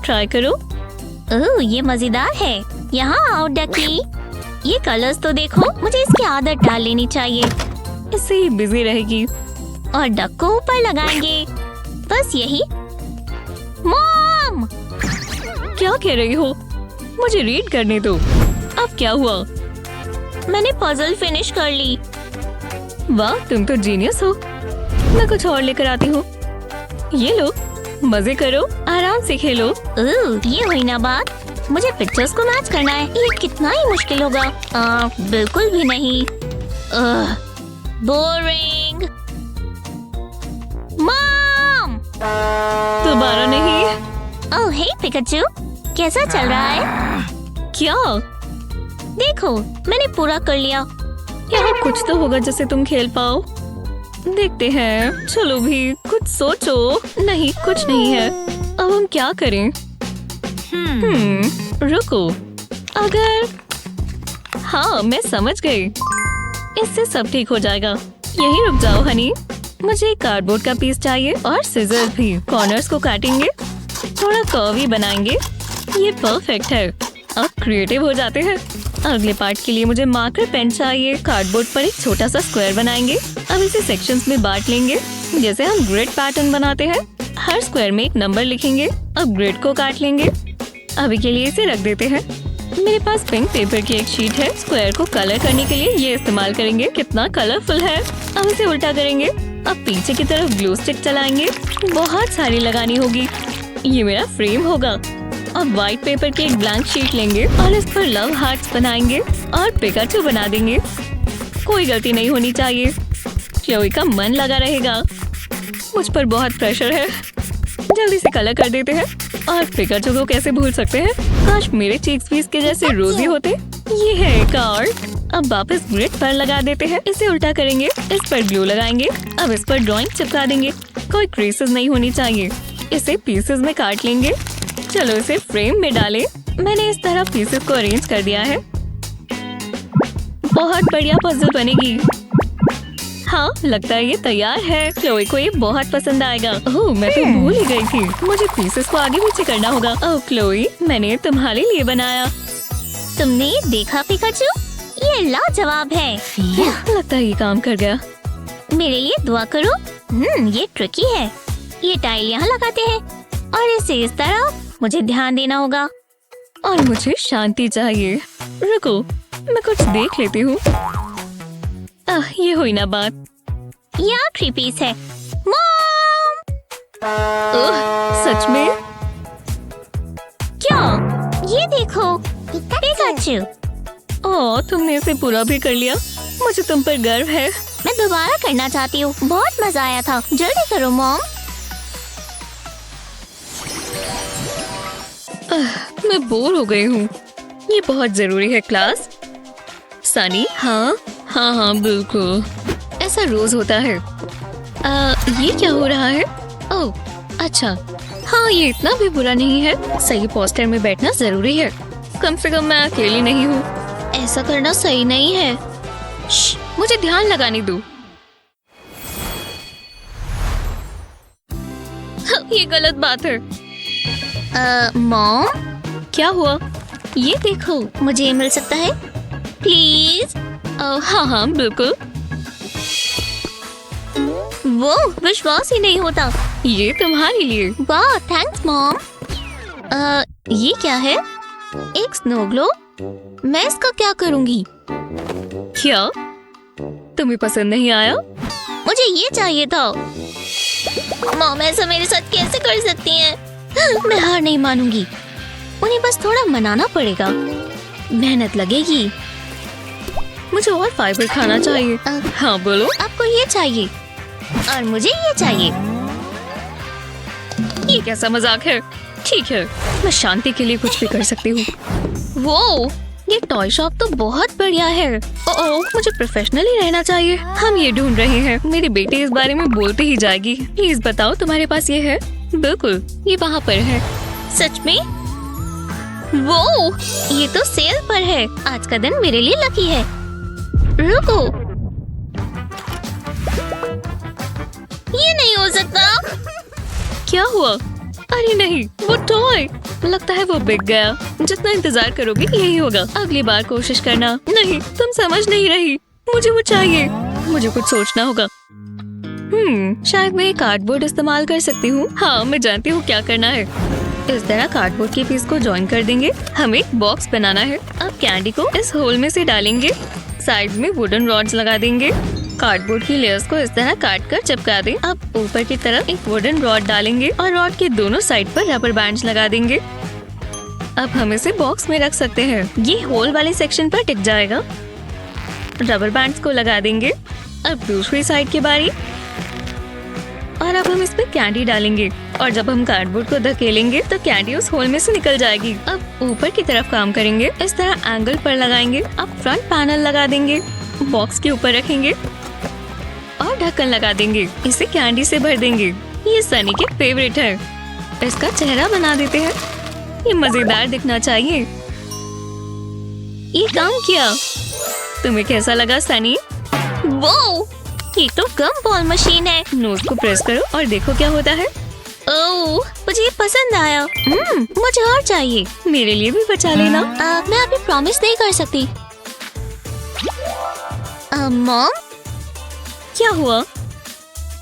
ट्राई करो। ओह, ये मजेदार है। यहाँ आओ डकी। ये कलर्स तो देखो। मुझे इसकी आदत डाल लेनी चाहिए। इससे ही बिजी रहेगी। और डक को ऊपर लगाएंगे। बस यही। मॉम, क्या कह रही हो? मुझे रीड करने दो। अब क्या हुआ? मैंने पजल फिनिश कर ली। वाह, तुम तो जीनियस हो। मैं कुछ और लेकर आती हूँ। ये लो, मजे करो, आराम से खेलो। ये हुई ना बात। मुझे पिक्चर्स को मैच करना है। ये कितना ही मुश्किल होगा। बिल्कुल भी नहीं। बोरिंग। मॉम, दोबारा नहीं। ओह हे पिकाचू, कैसा चल रहा है? क्या? देखो, मैंने पूरा कर लिया। यहाँ कुछ तो होगा जिससे तुम खेल पाओ। देखते हैं। चलो भी, कुछ सोचो। नहीं, कुछ नहीं है। अब हम क्या करें? रुको। अगर हाँ, मैं समझ गई। इससे सब ठीक हो जाएगा। यहीं रुक जाओ हनी। मुझे एक कार्डबोर्ड का पीस चाहिए और सिजर्स भी। कॉर्नर्स को काटेंगे। थोड़ा कर्वी बनाएंगे। ये परफेक्ट है। अब क्रिएटिव हो जाते हैं। अगले पार्ट के लिए मुझे मार्कर पेन चाहिए। कार्डबोर्ड पर एक छोटा सा स्क्वायर बनाएंगे। अब इसे सेक्शंस में बांट लेंगे, जैसे हम ग्रिड पैटर्न बनाते हैं। हर स्क्वायर में एक नंबर लिखेंगे। अब ग्रिड को काट लेंगे। अभी के लिए इसे रख देते हैं। मेरे पास पिंक पेपर की एक शीट है। स्क्वायर को कलर करने के लिए ये इस्तेमाल करेंगे। कितना कलरफुल है। अब इसे उल्टा करेंगे। अब पीछे की तरफ ग्लू स्टिक चलाएंगे। बहुत सारी लगानी होगी। ये मेरा फ्रेम होगा। अब व्हाइट पेपर की एक ब्लैंक शीट लेंगे और इस पर लव हार्ट्स बनाएंगे और पिकाचू बना देंगे। कोई गलती नहीं होनी चाहिए। क्लोई का मन लगा रहेगा। मुझ पर बहुत प्रेशर है। जल्दी से कलर कर देते हैं। और पिकाचू को कैसे भूल सकते हैं? काश मेरे चीक्स भी इसके जैसे रोजी होते। ये है कार्ड। अब वापस ग्रिड पर लगा देते हैं। इसे उल्टा करेंगे। इस पर ग्लू लगाएंगे। अब इस पर ड्राइंग चिपका देंगे। कोई क्रीसेस नहीं होनी चाहिए। इसे पीसेस में काट लेंगे। चलो इसे फ्रेम में डालें। मैंने इस तरह पीसेस को अरेंज कर दिया है। बहुत बढ़िया पजल बनेगी। हाँ, लगता है ये तैयार है। क्लोई को ये बहुत पसंद आएगा। ओह, मैं तो भूल ही गई थी। मुझे पीसेस को आगे पीछे करना होगा। ओह क्लोई, मैंने तुम्हारे लिए बनाया। तुमने ये देखा पिकाचू? ये लाजवाब है। लगता है ये काम कर गया। मेरे लिए दुआ करो। ये ट्रिकी है। ये टाइल यहाँ लगाते हैं और इसे इस तरह। मुझे ध्यान देना होगा। और मुझे शांति चाहिए। रुको, मैं कुछ देख लेती हूँ। ये हुई ना बात। ये आखिरी पीस है। मॉम! सच में? क्या? ये देखो, पिकाचू। ओह, तुमने इसे पूरा भी कर लिया। मुझे तुम पर गर्व है। मैं दोबारा करना चाहती हूँ। बहुत मजा आया था। जल्दी करो मॉम। मैं बोर हो गई हूँ। ये बहुत जरूरी है क्लास। सनी? हाँ हाँ हाँ बिल्कुल, ऐसा रोज होता है। ये क्या हो रहा है? ओह अच्छा, हाँ ये इतना भी बुरा नहीं है। सही पोस्टर में बैठना जरूरी है। कम से कम मैं अकेली नहीं हूँ। ऐसा करना सही नहीं है। मुझे ध्यान लगाने दो। ये गलत बात है। मॉम, क्या हुआ? ये देखो, मुझे ये मिल सकता है प्लीज? हाँ हाँ बिल्कुल। वो विश्वास ही नहीं होता। ये तुम्हारे लिए। वाह थैंक्स मॉम। ये क्या है? एक स्नो ग्लोब। मैं इसका क्या करूंगी? क्या तुम्हें पसंद नहीं आया? मुझे ये चाहिए था। मॉम ऐसा मेरे साथ कैसे कर सकती हैं? मैं हार नहीं मानूंगी। उन्हें बस थोड़ा मनाना पड़ेगा। मेहनत लगेगी। मुझे और फाइबर खाना चाहिए। हाँ बोलो। आपको ये चाहिए और मुझे ये चाहिए। ये कैसा मजाक है? ठीक है, मैं शांति के लिए कुछ भी कर सकती हूँ। वो ये टॉय शॉप तो बहुत बढ़िया है। ओह, मुझे प्रोफेशनली रहना चाहिए। हम ये ढूंढ रहे हैं। मेरी बेटी इस बारे में बोलती ही जाएगी। प्लीज बताओ तुम्हारे पास ये है? बिल्कुल, ये वहाँ पर है। सच में? वो ये तो सेल पर है। आज का दिन मेरे लिए लकी है। रुको, ये नहीं हो सकता। क्या हुआ? अरे नहीं, वो टॉय। लगता है वो बिक गया। जितना इंतजार करोगे यही होगा। अगली बार कोशिश करना। नहीं, तुम समझ नहीं रही। मुझे वो चाहिए। मुझे कुछ सोचना होगा। शायद मैं कार्डबोर्ड इस्तेमाल कर सकती हूँ। हाँ, मैं जानती हूँ क्या करना है। इस तरह कार्डबोर्ड के पीस को जॉइन कर देंगे। हमें एक बॉक्स बनाना है। अब कैंडी को इस होल में से डालेंगे। साइड में वुडन रॉड्स लगा देंगे। कार्डबोर्ड की लेयर्स को इस तरह काट कर चिपका दें। अब ऊपर की तरफ एक वुडन रॉड डालेंगे और रॉड के दोनों साइड पर रबर बैंड्स लगा देंगे। अब हम इसे बॉक्स में रख सकते हैं। ये होल वाले सेक्शन पर टिक जाएगा। रबर बैंड्स को लगा देंगे। अब दूसरी साइड की बारी। और अब हम इसमें कैंडी डालेंगे और जब हम कार्डबोर्ड को धकेलेंगे तो कैंडी उस होल में से निकल जाएगी। अब ऊपर की तरफ काम करेंगे। इस तरह एंगल पर लगाएंगे। अब फ्रंट पैनल लगा देंगे। बॉक्स के ऊपर रखेंगे और ढक्कन लगा देंगे। इसे कैंडी से भर देंगे। ये सनी के फेवरेट है। इसका चेहरा बना देते हैं। ये मजेदार दिखना चाहिए। ये काम किया। तुम्हें कैसा लगा सनी? वो ये तो गम बॉल मशीन है। नोज को प्रेस करो और देखो क्या होता है। ओह, मुझे ये पसंद आया। मुझे और चाहिए। मेरे लिए भी बचा लेना। मैं अभी प्रॉमिस नहीं कर सकती। मॉम, क्या हुआ?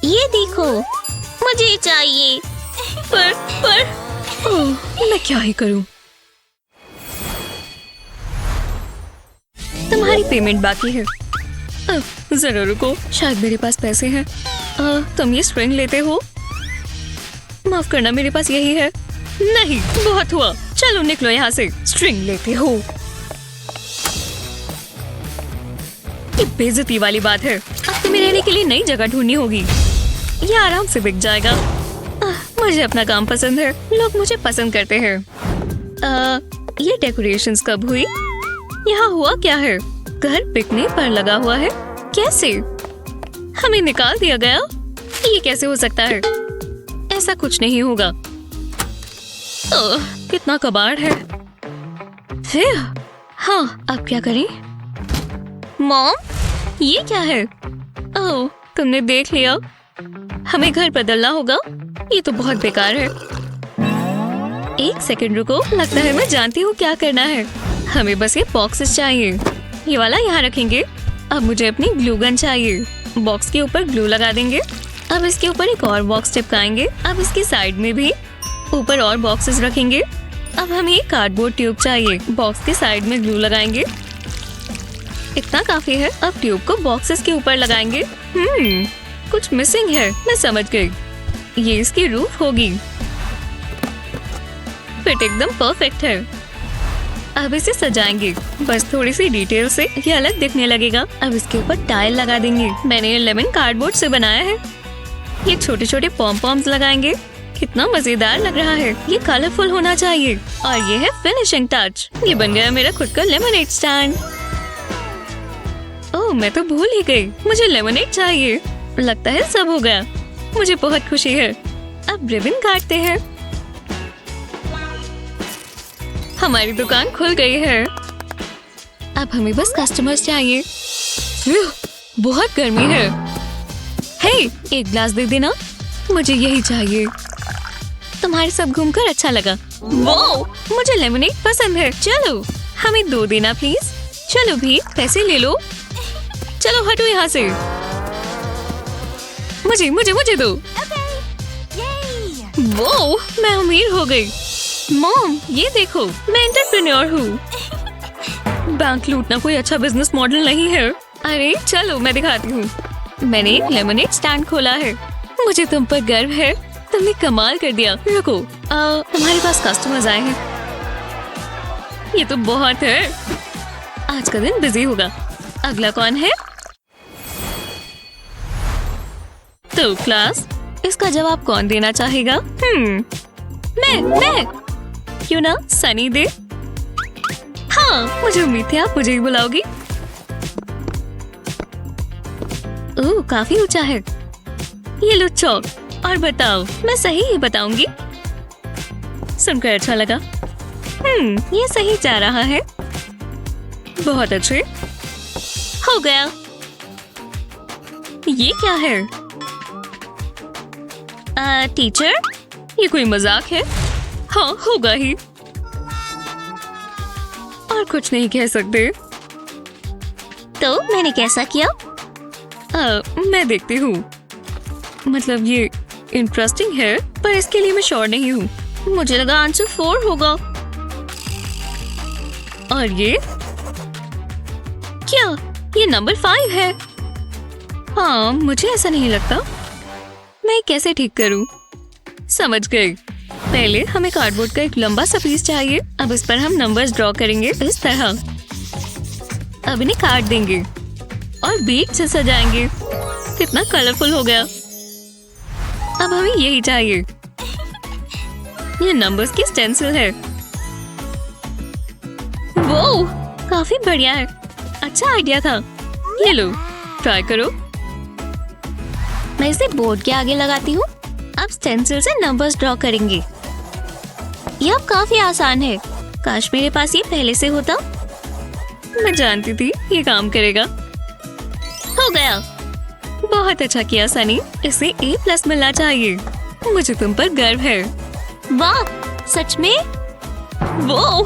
ये देखो, मुझे चाहिए। पर मैं क्या ही करूं? तुम्हारी पेमेंट बाकी है। जरा रुको, शायद मेरे पास पैसे हैं। तुम ये स्ट्रिंग लेते हो? माफ करना, मेरे पास यही है। नहीं, बहुत हुआ। चलो निकलो यहाँ से। स्ट्रिंग लेते हो? ये बेइज्जती वाली बात है। अब तुम्हें रहने के लिए नई जगह ढूंढनी होगी। ये आराम से बिक जाएगा। मुझे अपना काम पसंद है। लोग मुझे पसंद करते हैं। ये डेकोरेशंस कब हुई? यहाँ हुआ क्या है? घर बिकने पर लगा हुआ है। कैसे? हमें निकाल दिया गया? ये कैसे हो सकता है? ऐसा कुछ नहीं होगा। कितना कबाड़ है। हाँ, अब क्या करें? मॉम, ये क्या है? ओह, तुमने देख लिया। हमें घर बदलना होगा। ये तो बहुत बेकार है। एक सेकंड रुको, लगता है मैं जानती हूँ क्या करना है। हमें बस ये बॉक्सेस चाहिए। ये वाला यहाँ रखेंगे। अब मुझे अपनी ग्लू गन चाहिए। बॉक्स के ऊपर ग्लू लगा देंगे। अब इसके ऊपर एक और बॉक्स चिपकाएंगे। अब इसकी साइड में भी ऊपर और बॉक्सेस रखेंगे। अब हमें एक कार्डबोर्ड ट्यूब चाहिए। बॉक्स के साइड में ग्लू लगाएंगे। इतना काफी है। अब ट्यूब को बॉक्सेस के ऊपर लगाएंगे। कुछ मिसिंग है। मैं समझ गई, ये इसकी रूफ होगी। फिट एकदम परफेक्ट है। अब इसे सजाएंगे, बस थोड़ी सी डिटेल से ये अलग दिखने लगेगा। अब इसके ऊपर टाइल लगा देंगे। मैंने ये लेमन कार्डबोर्ड से बनाया है। ये छोटे छोटे पॉम पॉम्स लगाएंगे। कितना मजेदार लग रहा है। ये कलरफुल होना चाहिए। और ये है फिनिशिंग टच। ये बन गया मेरा खुद का लेमनेड स्टैंड। ओह, मैं तो भूल ही गई, मुझे लेमनेड चाहिए। लगता है सब हो गया। मुझे बहुत खुशी है। अब रिबन काटते हैं। हमारी दुकान खुल गई है। अब हमें बस कस्टमर्स चाहिए। बहुत गर्मी है। हे, एक ग्लास दे देना, मुझे यही चाहिए। तुम्हारे सब घूमकर अच्छा लगा। वाओ, मुझे लेमनेड पसंद है। चलो, हमें 2 देना प्लीज। चलो भी, पैसे ले लो। चलो हटो यहाँ से। मुझे मुझे मुझे दो। वाओ, मैं अमीर हो गई। मॉम, ये देखो, मैं एंटरप्रेन्योर हूँ। बैंक लूटना कोई अच्छा बिजनेस मॉडल नहीं है। अरे चलो, मैं दिखाती हूँ। मैंने एक लेमनेड स्टैंड खोला है। मुझे तुम पर गर्व है। तुमने कमाल कर दिया। रुको, तुम्हारे पास कस्टमर्स आए हैं। ये तो बहुत है। आज का दिन बिजी होगा। अगला कौन है? तो क्लास, इसका जवाब कौन देना चाहेगा? मैं क्यों ना सनी दे। हाँ, मुझे उम्मीद थी आप मुझे ही बुलाओगी। ओह, काफी ऊंचा है। ये लो चौक और बताओ। मैं सही ही बताऊंगी। सुनकर अच्छा लगा। ये सही जा रहा है। बहुत अच्छे। हो गया। ये क्या है? टीचर, ये कोई मजाक है? हाँ, होगा ही। और कुछ नहीं कह सकते। तो मैंने कैसा किया? मैं देखती हूँ। मतलब ये इंटरेस्टिंग है, पर इसके लिए मैं श्योर नहीं हूँ। मुझे लगा आंसर 4 होगा। और ये क्या? ये नंबर 5 है। हाँ, मुझे ऐसा नहीं लगता। मैं कैसे ठीक करूँ? समझ गई। पहले हमें कार्डबोर्ड का एक लंबा सा पीस चाहिए। अब इस पर हम नंबर्स ड्रॉ करेंगे इस तरह। अब इन्हें काट देंगे और बीट से सजाएंगे। कितना कलरफुल हो गया। अब हमें यही चाहिए। ये नंबर्स की स्टेंसिल है। वो काफी बढ़िया है। अच्छा आइडिया था। ये लो, ट्राई करो। मैं इसे बोर्ड के आगे लगाती हूँ। अब स्टेंसिल से नंबर्स ड्रॉ करेंगे। यह अब काफी आसान है। काश मेरे पास ये पहले से होता। मैं जानती थी ये काम करेगा। हो गया। बहुत अच्छा किया सनी। इसे A+ मिलना चाहिए। मुझे तुम पर गर्व है। वाह, सच में? वो